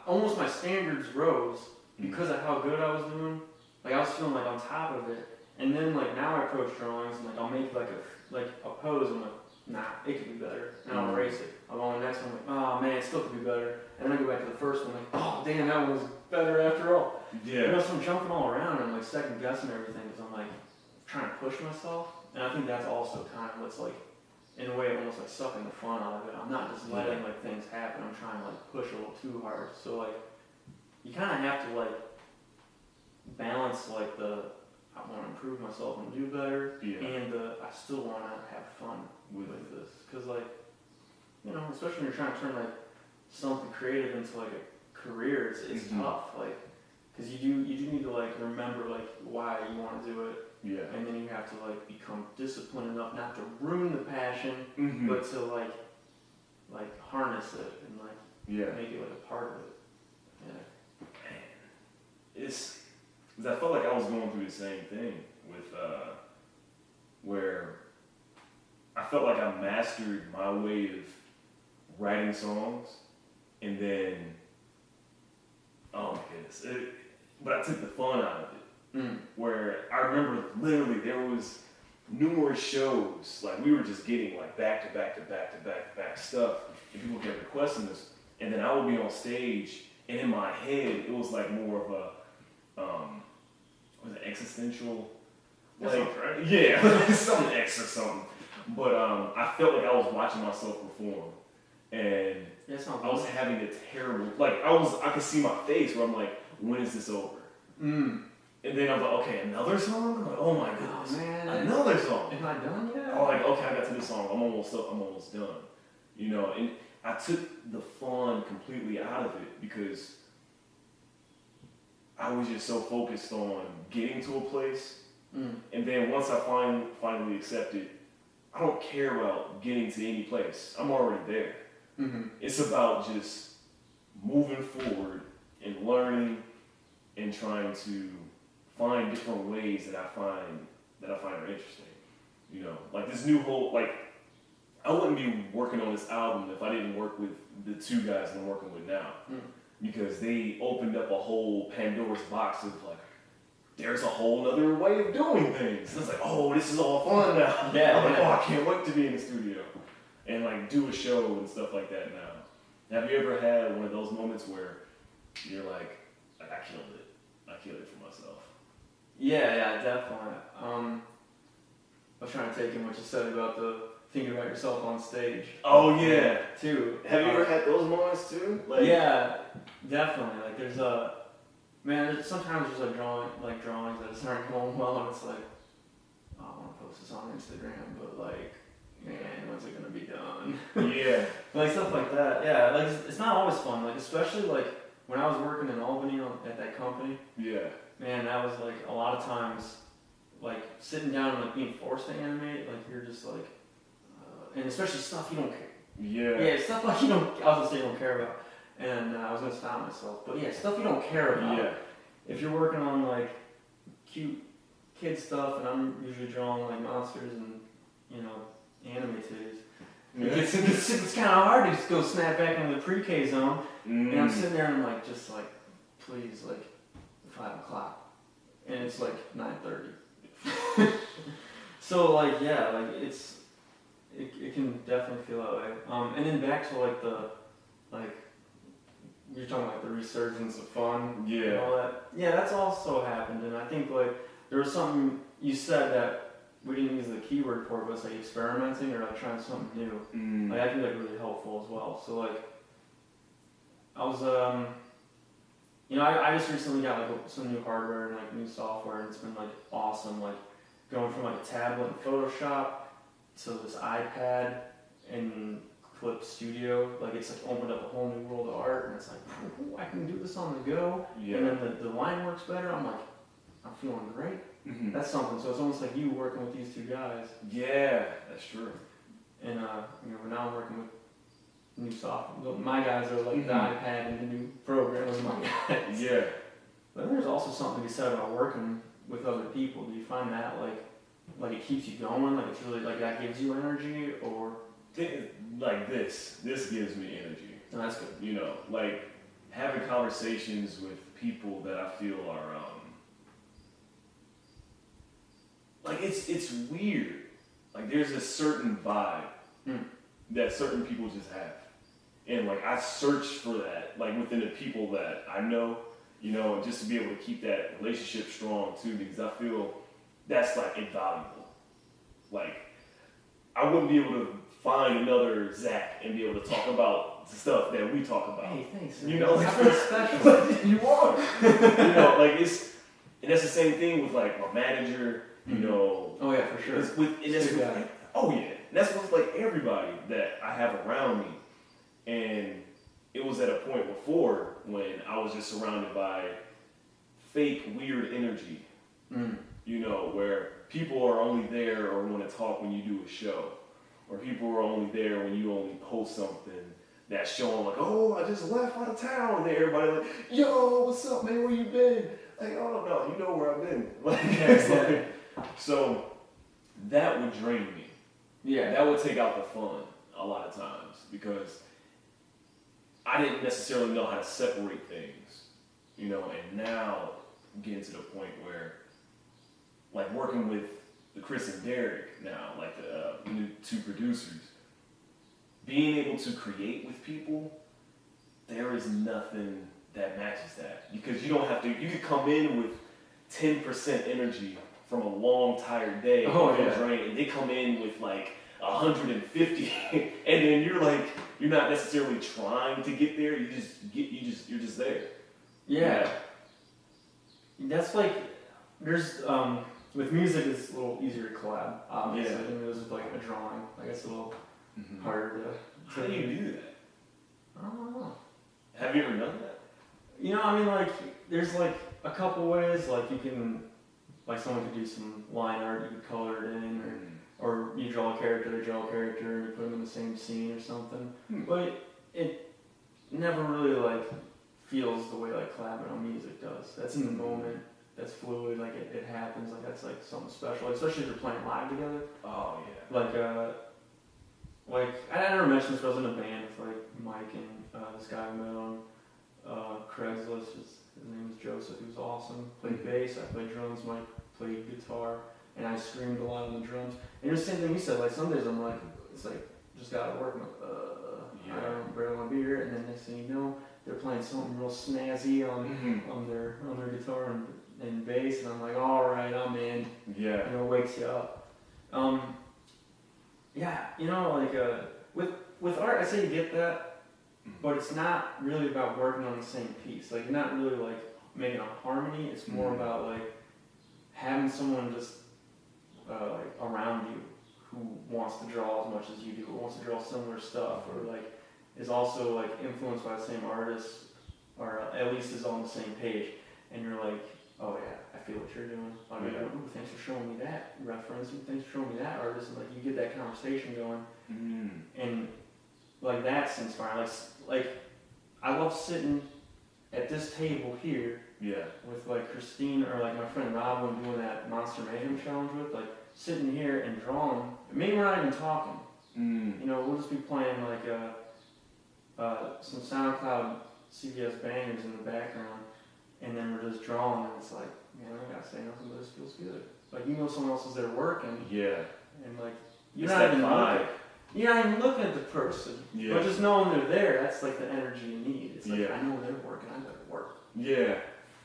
almost my standards rose because of how good I was doing. Like I was feeling like on top of it. And then like now I approach drawings and like I'll make like a pose and I'm like, nah, it could be better. And I'll erase it. I'll go on the next one, like, oh man, it still could be better. And then I go back to the first one, like, oh damn, that one was better after all. Yeah. You know, so I'm jumping all around and I'm like second guessing everything because I'm like trying to push myself. And I think that's also kind of what's like, in a way, almost like sucking the fun out of it. I'm not just letting like things happen. I'm trying to like push a little too hard. So like, you kind of have to like balance like I want to improve myself and do better, and I still want to have fun with this. Because like, you know, especially when you're trying to turn like something creative into like a career, it's tough. Like, because you do need to like remember like why you want to do it. Yeah. And then you have to like become disciplined enough not to ruin the passion, but to like harness it and like make it like a part of it. Yeah. Man, because I felt like I was going through the same thing with where I felt like I mastered my way of writing songs, and then oh my goodness, but I took the fun out of it. Where I remember literally there was numerous shows, like we were just getting like back to back stuff, and people kept requesting this, and then I would be on stage, and in my head it was like more of a was it existential? That sounds right. Yeah, something X or something. But I felt like I was watching myself perform, and I was having a terrible, like I could see my face where I'm like, when is this over? And then I was like, okay, another song? I'm like, oh my goodness, man, another song. Am I done yet? I'm like, okay, I got to this song. I'm almost done. You know, and I took the fun completely out of it because I was just so focused on getting to a place. And then once I finally accepted, I don't care about getting to any place. I'm already there. It's about just moving forward and learning and trying to find different ways that I find are interesting. You know, like this new whole, like, I wouldn't be working on this album if I didn't work with the two guys that I'm working with now. Because they opened up a whole Pandora's box of like, there's a whole other way of doing things. And it's like, oh, this is all fun now. I'm like, oh, I can't wait to be in the studio and like do a show and stuff like that now. Have you ever had one of those moments where you're like I killed it. I killed it for myself. Yeah, definitely. I was trying to take in what you said about the thinking about yourself on stage. Oh yeah, too. Have you ever had those moments too? Like, yeah, definitely. Like there's sometimes there's drawings that just aren't going well, and it's like, oh, I want to post this on Instagram, but like, man, when's it gonna be done? Yeah. Like stuff like that. Yeah, like it's not always fun. Like especially like when I was working in Albany at that company. Yeah. Man, that was like a lot of times, like sitting down and like being forced to animate. Like you're just like, and especially stuff you don't care. Yeah. Yeah, stuff like you don't. I was gonna say you don't care about, and I was gonna stop myself. But yeah, stuff you don't care about. Yeah. If you're working on like cute kid stuff, and I'm usually drawing like monsters and anime titties. It's kind of hard to just go snap back into the pre-K zone, and I'm sitting there and I'm like, just like, please, like 5 o'clock, and it's like 9:30. So like yeah, like it can definitely feel that way. And then back to like you're talking like the resurgence of fun, and all that. Yeah, that's also happened, and I think like there was something you said that we didn't use the keyword for it, but it's like experimenting or like trying something new. Like I think that's really helpful as well. So like I was I just recently got like some new hardware and like new software, and it's been like awesome. Like going from like a tablet and Photoshop to this iPad and Clip Studio, like it's like opened up a whole new world of art, and it's like, ooh, I can do this on the go. And then the line works better. I'm like, I'm feeling great. That's something. So it's almost like you working with these two guys. Yeah, that's true. And now I'm working with new software. My guys are like the iPad and the new program. Those are my guys. Yeah. But then there's also something to be said about working with other people. Do you find that like it keeps you going? Like it's really like that gives you energy, or like this gives me energy. no, that's good. You know, like having conversations with people that I feel are like it's weird. Like there's a certain vibe that certain people just have, and like I search for that like within the people that I know. You know, just to be able to keep that relationship strong too, because I feel that's like invaluable. Like, I wouldn't be able to find another Zach and be able to talk about the stuff that we talk about. Hey, thanks. You know, special. you are. You know, like and that's the same thing with like my manager. You know. Oh yeah, for sure. Oh yeah, and that's with like everybody that I have around me, and it was at a point before when I was just surrounded by fake weird energy, you know, where people are only there or want to talk when you do a show, or people are only there when you only post something that's showing like, oh, I just left out of town, and everybody like, yo, what's up, man, where you been? Like, oh no, you know where I've been. Like, so that would drain me. Yeah, that would take out the fun a lot of times, because I didn't necessarily know how to separate things, you know, and now I'm getting to the point where, like working with the Chris and Derek now, like the new two producers, being able to create with people, there is nothing that matches that, because you don't have to, you could come in with 10% energy from a long, tired day, and they come in with like 150, and then you're like, you're not necessarily trying to get there. You're just there. Yeah. That's like, there's with music it's a little easier to collab. Obviously, I mean, there's like a drawing. Like it's a little harder to. How do you do that? I don't know. Have you ever done that? You know, I mean, like there's like a couple ways. Like you can, like someone could do some line art, you could color it in, or you draw a character, they draw a character, and you put them in the same scene or something. But it never really like feels the way like collabing on music does. That's in the moment. That's fluid. Like it happens. Like that's like something special. Like, especially if you're playing live together. Oh yeah. Like I never mentioned this, but I was in a band with like Mike and this guy I met on Craigslist. His name is Joseph. He was awesome. Played bass. I played drums. Mike played guitar. And I screamed a lot on the drums. And it was the same thing he said. Like some days I'm like, it's like, just gotta work. I'm like, I don't barely want to be here. And then next thing you know, they're playing something real snazzy on their guitar and bass. And I'm like, all right, I'm in. Yeah. You know, it wakes you up. Yeah, you know, like with art, I say you get that, but it's not really about working on the same piece. Like you're not really like making a harmony. It's more about like having someone just like around you who wants to draw as much as you do, or wants to draw similar stuff, or like is also like influenced by the same artist, or at least is on the same page, and you're like, oh yeah, I feel what you're doing. Like, ooh, thanks for showing me that reference, and thanks for showing me that artist, and like you get that conversation going, and like that's inspiring. Like I love sitting at this table here. Yeah. With like Christine or like my friend Rob, when doing that Monster Mayhem challenge with, like sitting here and drawing. Maybe we're not even talking. You know, we'll just be playing like some SoundCloud CBS bangers in the background, and then we're just drawing, and it's like, man, I gotta say nothing, but this feels good. Like you know, someone else is there working. Yeah. And like you're not even looking at the person, but just knowing they're there, that's like the energy you need. It's like I know they're working, I better work. Yeah.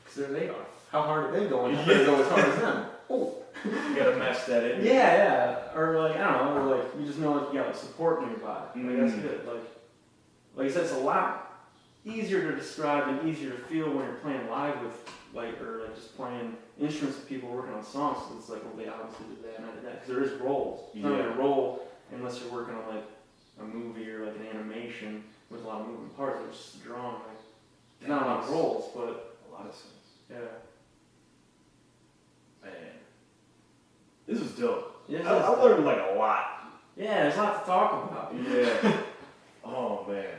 Because there they are. How hard are they going? I'm gonna go as hard as them. Oh. You gotta match that in. Yeah. Or like, I don't know, or like you just know like you got like support nearby. Like that's good. Like I said, it's a lot easier to describe and easier to feel when you're playing live with or like just playing instruments with people working on songs. So it's like, well, they obviously did that and I did that. Because there is roles. It's not really a role unless you're working on like a movie or like an animation with a lot of moving parts. It's just a drawing. Like, not a lot of roles, but a lot of sense. Yeah. Man. This was dope. Yeah, I learned like a lot. Yeah, there's a lot to talk about. Yeah. Oh man.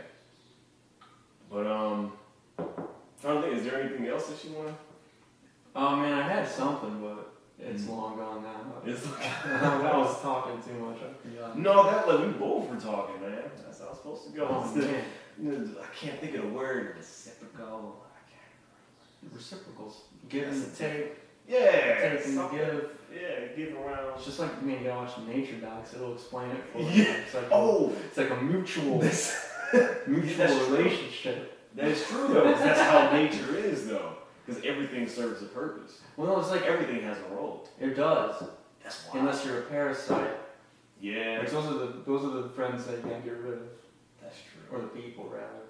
It's long gone now. It's like, I was talking too much. I forgot. no, that like we both were talking, man. That's how it's supposed to go. Oh, man. I can't think of the word. Reciprocal. Reciprocals. Give and take. Yeah. Take and give. Yeah, give around. It's just like, I mean, you gotta watch nature docs. It'll explain it for you. Yeah. It's like a mutual relationship. That is true though. 'Cause that's how nature is though. Because everything serves a purpose. Well, no, it's like Everything has a role. it does, That's why. unless you're a parasite. Yeah. Like those are the friends that you gotta get rid of, That's true. or the people rather.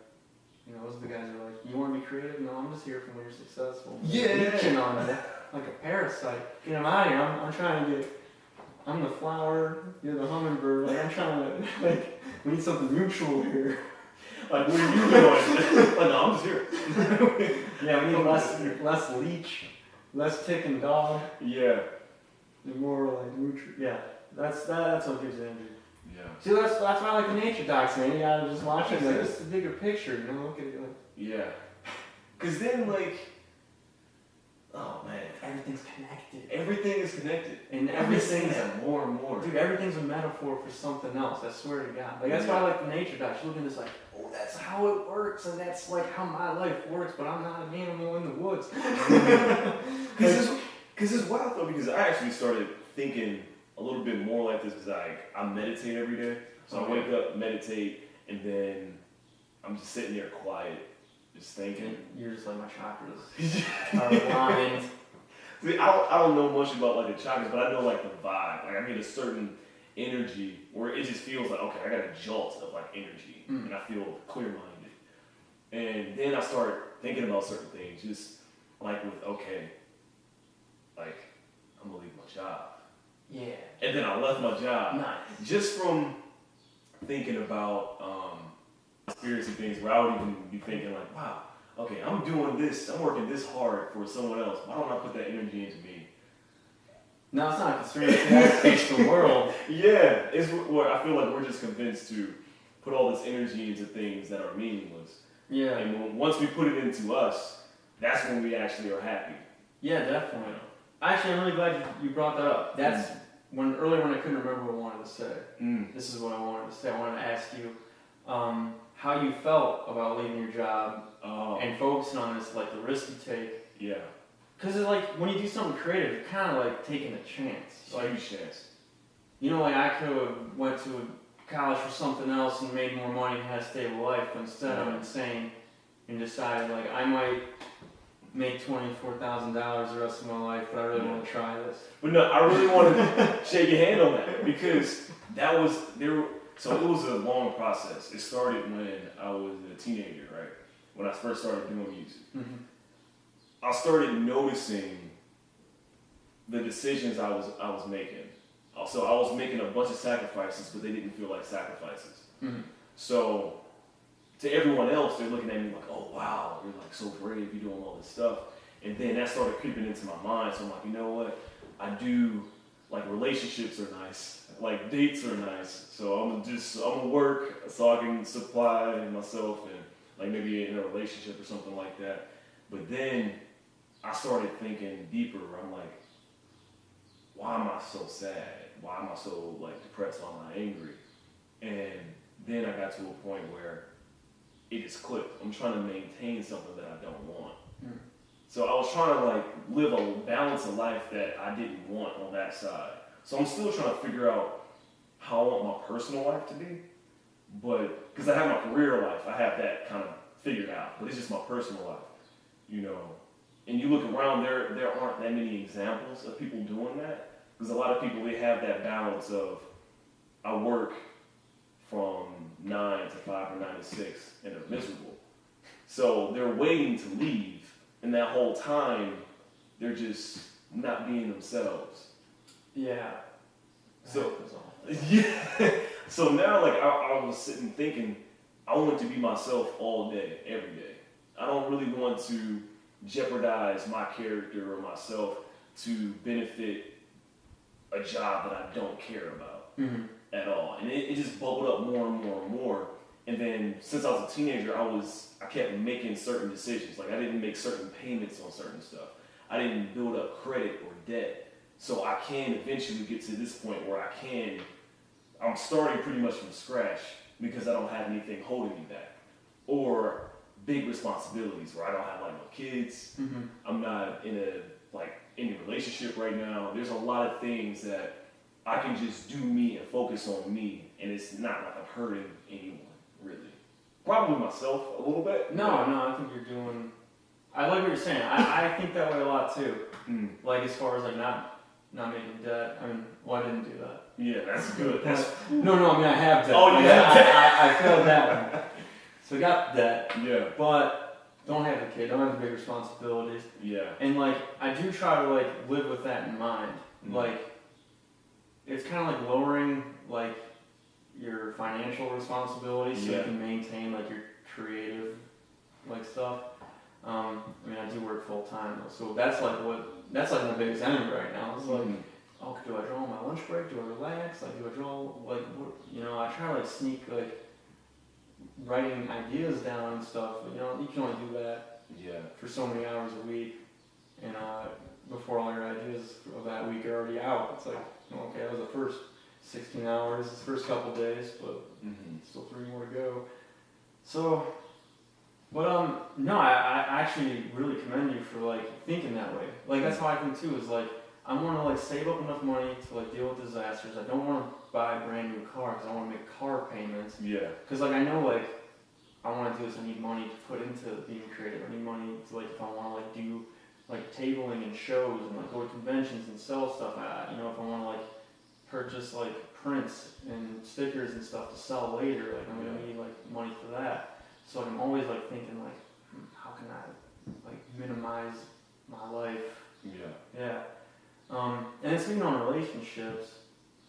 You know, those are the guys who are like, you want to be creative? No, I'm just here for when you're successful. Yeah. Leeching on you like a parasite. Get him out of here. I'm trying to get. I'm the flower. You're the hummingbird. Like I'm trying to like. We need something mutual here. Like, what are you doing? Like, no, I'm just here. Yeah, we need less leech, less tick and dog, Yeah. and more like Yeah, that's what gives energy. Yeah. See, that's why I like the nature docs, man. You gotta just watch it. Like, this is the bigger picture, you know. Look at it. Like, Yeah. Cause then like, oh man, everything's connected, everything is connected, and everything's everything's more and more. dude. Everything's a metaphor for something else. I swear to God. Like that's why I like the nature docs. You look at this like, oh, that's how it works, and that's like how my life works. But I'm not an animal in the woods. Cause it's wild though. Because I actually started thinking a little bit more like this. Cause I meditate every day. So I wake up, meditate, and then I'm just sitting there quiet, just thinking. You're just like my chakras are aligned. See, I don't know much about like the chakras, but I know like the vibe. Like I get a certain energy where it just feels like, okay, I got a jolt of like energy, and I feel clear-minded. And then I start thinking about certain things, just like with, okay, like I'm gonna leave my job. Yeah. And then I left my job. Nice. Just from thinking about experiencing things where I would even be thinking like, wow, okay, I'm doing this, I'm working this hard for someone else. Why don't I put that energy into me? No, it's not a conspiracy. That takes the world. Yeah, it's what I feel like we're just convinced to put all this energy into things that are meaningless. Yeah. And once we put it into us, that's when we actually are happy. Yeah, definitely. Actually, I'm really glad you brought that up. That's earlier when I couldn't remember what I wanted to say. This is what I wanted to say. I wanted to ask you how you felt about leaving your job and focusing on this, like the risk you take. Yeah. Because it's like when you do something creative, you're kind of like taking a chance. Like, huge chance. You know, like I could have went to college for something else and made more money and had a stable life, but instead I'm insane and decided like I might make $24,000 the rest of my life, but I really want to try this. But no, I really want to shake your hand on that because that was there. So it was a long process. It started when I was a teenager, right? When I first started doing music. I started noticing the decisions I was making. Also, I was making a bunch of sacrifices, but they didn't feel like sacrifices. So to everyone else, they're looking at me like, oh wow, you're like so brave, you're doing all this stuff. And then that started creeping into my mind. So I'm like, you know what? I do, like relationships are nice, like dates are nice. So I'm gonna work so I can supply myself and like maybe in a relationship or something like that. But then I started thinking deeper where I'm like, why am I so sad? Why am I so like depressed? Why am I angry? And then I got to a point where it just clicked. I'm trying to maintain something that I don't want. So I was trying to like live a balance of life that I didn't want on that side. So I'm still trying to figure out how I want my personal life to be. But, because I have my career life, I have that kind of figured out. But it's just my personal life, you know. And you look around, there aren't that many examples of people doing that. Because a lot of people, they have that balance of, I work from 9 to 5 or 9 to 6, and they're miserable. So they're waiting to leave, and that whole time, they're just not being themselves. Yeah. So, yeah. So now, like, I was sitting thinking, I want to be myself all day, every day. I don't really want to jeopardize my character or myself to benefit a job that I don't care about at all. And it just bubbled up more and more and more. And then since I was a teenager, I kept making certain decisions. Like I didn't make certain payments on certain stuff. I didn't build up credit or debt. So I can eventually get to this point where I'm starting pretty much from scratch because I don't have anything holding me back. Or big responsibilities where I don't have like no kids. Mm-hmm. I'm not in any relationship right now. There's a lot of things that I can just do me and focus on me, and it's not like I'm hurting anyone, really. Probably myself a little bit. No, I think you're doing. I like what you're saying. I think that way a lot too. Like as far as like not making debt. I mean, well, I didn't do that. Yeah, that's good. No, I mean I have debt. Oh, like, yeah. I failed that one. So I got debt. Yeah. But don't have a kid. Don't have the big responsibilities. Yeah. And like I do try to like live with that in mind. Like it's kind of like lowering like your financial responsibilities so you can maintain like your creative like stuff. I mean, I do work full time, so that's like my biggest enemy right now. It's like, oh, do I draw on my lunch break? Do I relax? Like, do I draw like I try to like sneak like writing ideas down and stuff. But, you can only do that for so many hours a week, and before all your ideas of that week are already out, it's like, okay, that was the first 16 hours, the first couple days, but still 3 more to go. So. But no, I actually really commend you for like thinking that way. Like that's how I think too. Is like I want to like save up enough money to like deal with disasters. I don't want to buy a brand new car because I want to make car payments. Yeah. Because like I know like I want to do this. I need money to put into being creative. I need money to like if I want to like do like tabling and shows and like go to conventions and sell stuff. If I want to like purchase like prints and stickers and stuff to sell later. Like I'm gonna need like money for that. So I'm always like thinking like, how can I like minimize my life? Yeah. And speaking on relationships,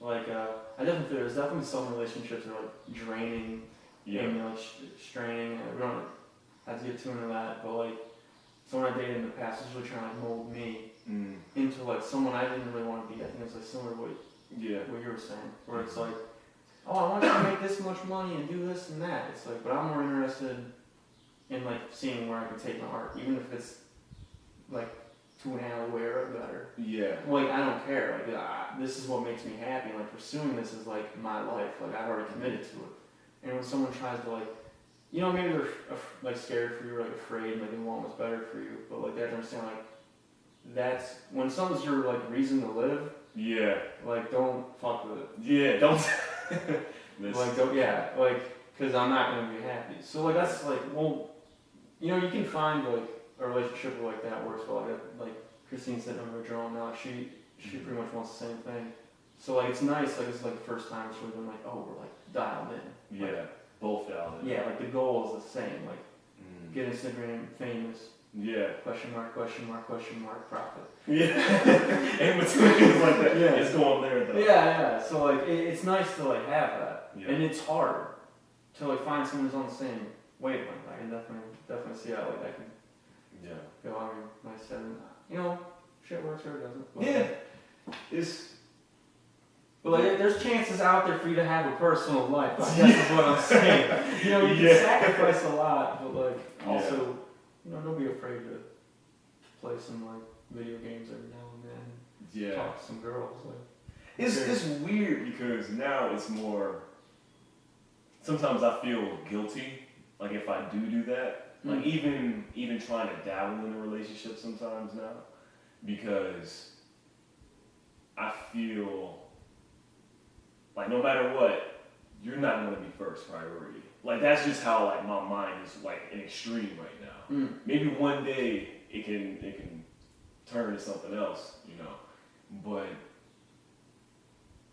like I definitely feel there's definitely some relationships that are like draining and like straining. We don't have to get too into that, but like someone I dated in the past was really trying to like mold me into like someone I didn't really want to be. I think it's like similar to what you were saying, where it's like, oh, I want you to make this much money and do this and that. It's like, but I'm more interested in like seeing where I can take my art, even if it's like to an alleyway or better. Yeah. Like I don't care. Like this is what makes me happy. And, like pursuing this is like my life. Like I've already committed to it. And when someone tries to like, maybe they're like scared for you or like afraid, like they want what's better for you, but like they have to understand like that's when someone's your like reason to live. Yeah. Like don't fuck with it. Yeah. Don't. Because I'm not going to be happy. So, like, that's like, well, you can find, like, a relationship like that works well. Like Christine's sitting over drawing now. She pretty much wants the same thing. So, like, it's nice. Like, it's like the first time we've been like, oh, we're, like, dialed in. Yeah, like, both dialed in. Yeah, like, the goal is the same. Like, get Instagram famous. Yeah. Question mark, profit. Yeah. And what's like that. Yeah. It's going there, though. Yeah. So, like, it's nice to, like, have that. Yeah. And it's hard to, like, find someone who's on the same wavelength. I can definitely see how, like, that can go. I mean, like I said, shit works or it doesn't. But but, like, there's chances out there for you to have a personal life. I guess is what I'm saying. You can sacrifice a lot, but, like, also... don't be afraid to play some like video games every now and then. Yeah. Talk to some girls. Like, it's weird because now it's more. Sometimes I feel guilty, like if I do that. Like even trying to dabble in a relationship sometimes now, because I feel like no matter what, you're not going to be first priority. Like that's just how like my mind is like an extreme right now. Maybe one day it can turn to something else, But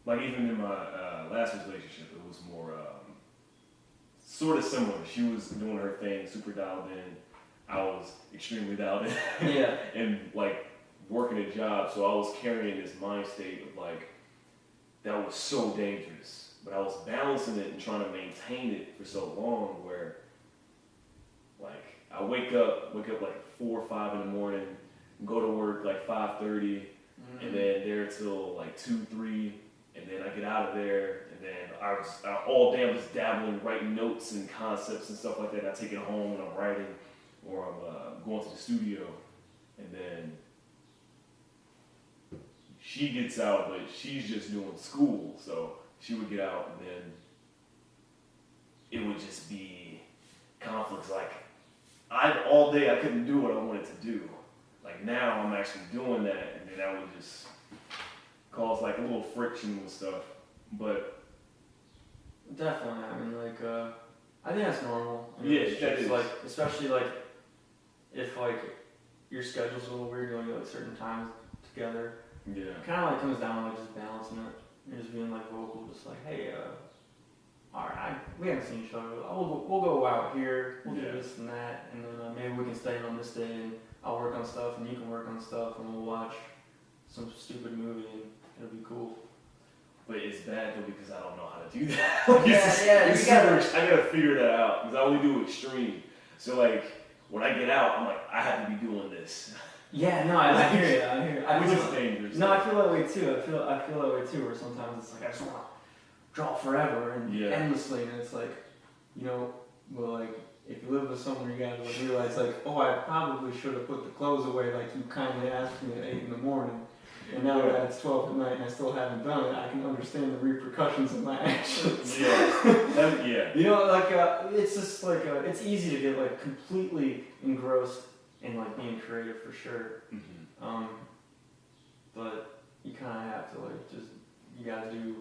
like even in my last relationship, it was more sort of similar. She was doing her thing, super dialed in. I was extremely dialed in. Yeah. And like working a job, so I was carrying this mind state of like that was so dangerous. But I was balancing it and trying to maintain it for so long where, like, I wake up like 4 or 5 in the morning, go to work like 5:30, and then there till like 2, 3, and then I get out of there, and then I all day I'm just dabbling, writing notes and concepts and stuff like that. I take it home and I'm writing, or I'm going to the studio, and then she gets out, but she's just doing school, so she would get out, and then it would just be conflicts. Like all day I couldn't do what I wanted to do. Like now I'm actually doing that, and then that would just cause like a little friction with stuff. But definitely, I mean, like, I think that's normal. Yeah, that is. Like, especially like if like your schedule's a little weird, you only get like certain times together. yeah, It kind of like comes down to like just balancing it and just being like vocal, just like, hey, all right, we haven't seen each other. We'll go out here. We'll do this and that, and then maybe we can stay in on this day, and I'll work on stuff, and you can work on stuff, and we'll watch some stupid movie, and it'll be cool. but it's bad though because I don't know how to do that. Like, I gotta figure that out because I only do extreme. So like when I get out, I'm like I have to be doing this. Yeah, no, I hear you. I hear you. Which is dangerous. No, I feel that way too. I feel that way too. Where sometimes it's like I just want to draw forever and endlessly, and it's like, you know, well, like if you live with someone, you gotta like, realize like, oh, I probably should have put the clothes away like you kindly asked me at 8 in the morning. And now that it's 12 at night and I still haven't done it, I can understand the repercussions of my actions. Yeah. You know, like, it's just like, it's easy to get like completely engrossed in like being creative for sure. Mm-hmm. But you kind of have to like just, you gotta do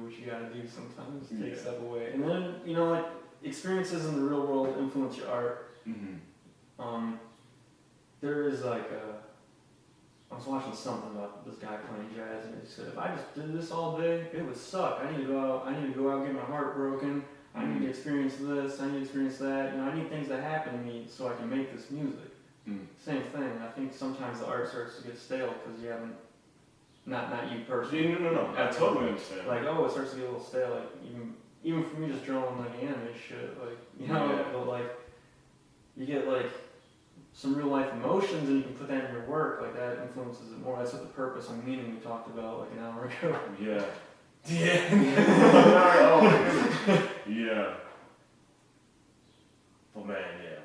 what you gotta do sometimes, take a step away. And then, you know, like experiences in the real world influence your art. Mm-hmm. There is like I was watching something about this guy playing jazz, and he said, if I just did this all day, it would suck. I need to go out and get my heart broken. I need to experience this, I need to experience that. You know, I need things to happen to me so I can make this music. Same thing. I think sometimes the art starts to get stale because you haven't, not you personally. No. I totally understand. Like, it starts to get a little stale. Like, even for me just drawing like anime shit, like, you know, but like, you get like some real life emotions and you can put that in your work, like that influences it more. That's what the purpose and meaning we talked about like an hour ago. Yeah. Yeah. But man,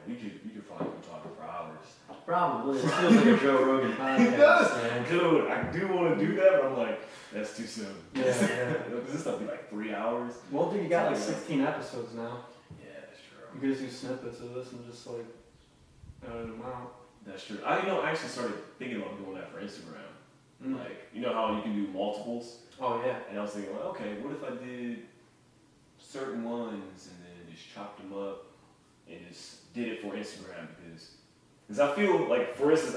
we could probably be talking for hours. Probably. It feels like a Joe Rogan podcast. It does. Man. Dude, I do want to do that, but I'm like, that's too soon. Yeah. Does this stuff be like 3 hours? Well, dude, you got like 16 episodes now. Yeah, that's true. You can just do snippets of this and just like edit them out. That's true. I actually started thinking about doing that for Instagram. Like, you know how you can do multiples? Oh, yeah. And I was thinking, well, okay, what if I did certain ones and then just chopped them up and just did it for Instagram? Because I feel like, for instance,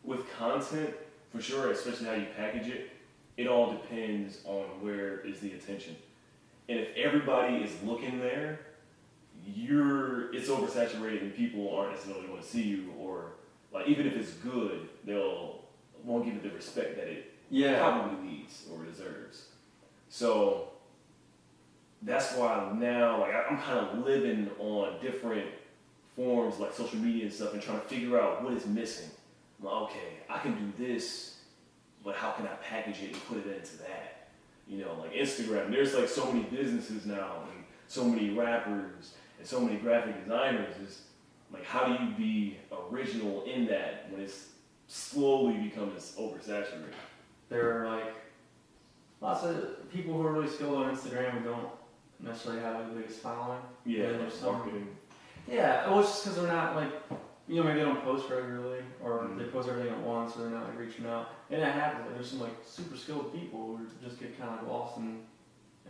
with content, for sure, especially how you package it, it all depends on where is the attention. And if everybody is looking there, it's oversaturated and people aren't necessarily going to see you, or like even if it's good, won't give it the respect that it probably needs or deserves. So that's why now, like I'm kind of living on different forms like social media and stuff and trying to figure out what is missing. I'm like, okay, I can do this, but how can I package it and put it into that? You know, like Instagram, there's like so many businesses now and so many rappers and so many graphic designers. Is like, how do you be original in that when it's slowly becoming oversaturated? There are like lots of people who are really skilled on Instagram and don't necessarily have the biggest following. Yeah, there's some marketing. Yeah, well, it's just because they're not like, you know, maybe they don't post regularly, or they post everything at once, or they're not like reaching out. And that happens. Like, there's some like super skilled people who just get kind of lost in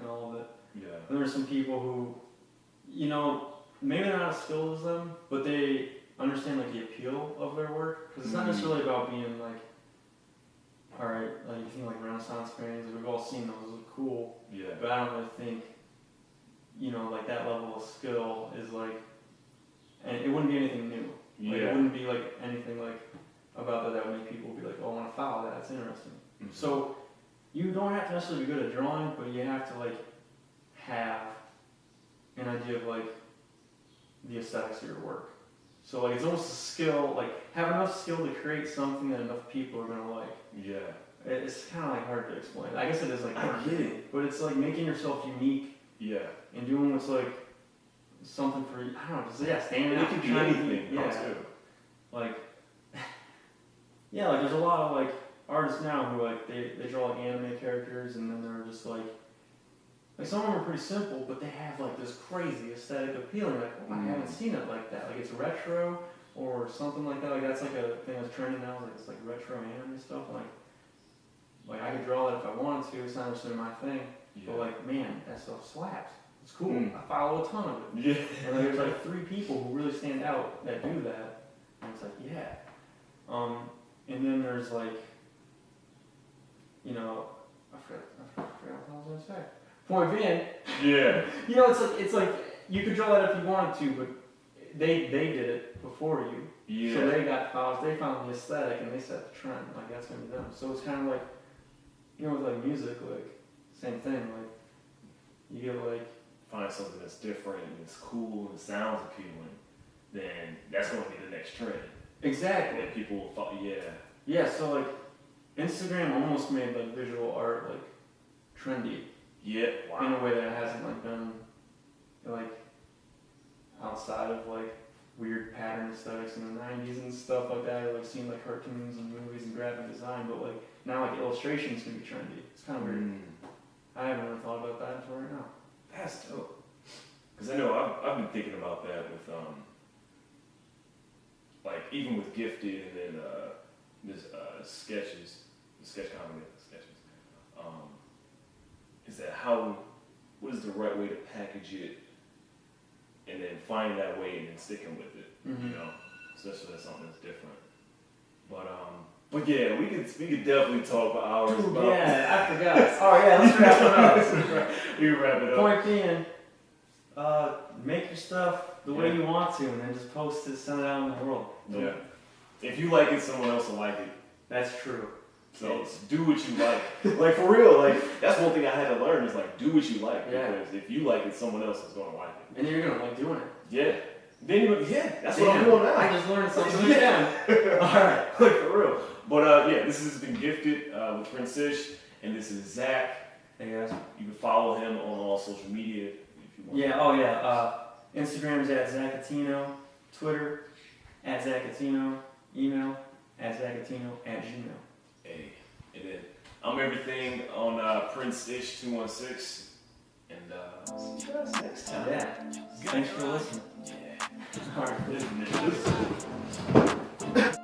all of it. Yeah. And there's some people who, you know, maybe they're not as skilled as them, but they understand like the appeal of their work. Because it's not necessarily about being like, all right, like you think like Renaissance paintings, like we've all seen those look cool. Yeah. But I don't really think, you know, like that level of skill is like, and it wouldn't be anything new. Like, it wouldn't be like anything like about that would make people be like, oh, I want to follow that. It's interesting. Mm-hmm. So you don't have to necessarily be good at drawing, but you have to like have an idea of like the aesthetics of your work. So like it's almost a skill, like have enough skill to create something that enough people are gonna like. Yeah. It's kind of like hard to explain. I guess it is like I get it, but it's like making yourself unique. Yeah. And doing what's like something for, I don't know, just standing out. It can be anything. Yeah. Like, Yeah, like there's a lot of like artists now who like they draw like anime characters, and then they're just like some of them are pretty simple, but they have like this crazy aesthetic appealing. Like, oh, I haven't seen it like that. Like it's retro or something like that. Like that's like a thing that's trending now. Like it's like retro anime stuff. Like I could draw that if I wanted to. It's not necessarily my thing. Yeah. But like, man, that stuff slaps. It's cool. I follow a ton of it. Yeah. And like, there's like 3 people who really stand out that do that. And it's like, yeah. And then there's like, you know, I forgot what I was gonna say. Point being, yeah. You know, it's like you could draw that if you wanted to, but they did it before you. Yeah. So they got followers. They found the aesthetic and they set the trend. Like that's gonna be them. So it's kind of like, you know, with like music, like same thing. Like you get like find something that's different and it's cool and it sounds appealing, then that's gonna be the next trend. Exactly. And people will follow. Yeah. Yeah. So like Instagram almost made like visual art like trendy. Yeah, wow. In a way that it hasn't like been like outside of like weird pattern aesthetics in the 90s and stuff like that. Or, like seeing like cartoons and movies and graphic design, but like now like illustrations can be trendy. It's kind of weird. I haven't really thought about that until right now. That's dope. Because I know I've been thinking about that with like even with Gifted and then this sketches, the sketch comedy sketches. Is that what is the right way to package it, and then finding that way and then sticking with it, you know, especially that's something that's different. But yeah, we could definitely talk for hours about. Yeah, I forgot. Oh yeah, let's wrap it up. We wrap it up. Point being, make your stuff the way you want to, and then just post it, send it out in the world. Yeah. If you like it, someone else will like it. That's true. So do what you like. Like for real, like that's one thing I had to learn is like do what you like. Because if you like it, someone else is gonna like it. And then you're gonna like doing it. Yeah. Then that's what I'm doing now. I just learned something again. Alright, like for real. But yeah, this has been Gifted with Prince Ish, and this is Zach. Hey guys. You can follow him on all social media if you want. Yeah, Instagram's at Zachatino, Twitter at Zachatino, email at Zachatino@gmail. Hey, and then I'm everything on Prince Ish 216, and see you guys next time. Yeah, thanks for listening. Yeah. All right, this is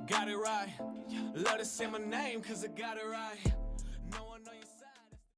got it right. Love to say my name 'cause I got it right.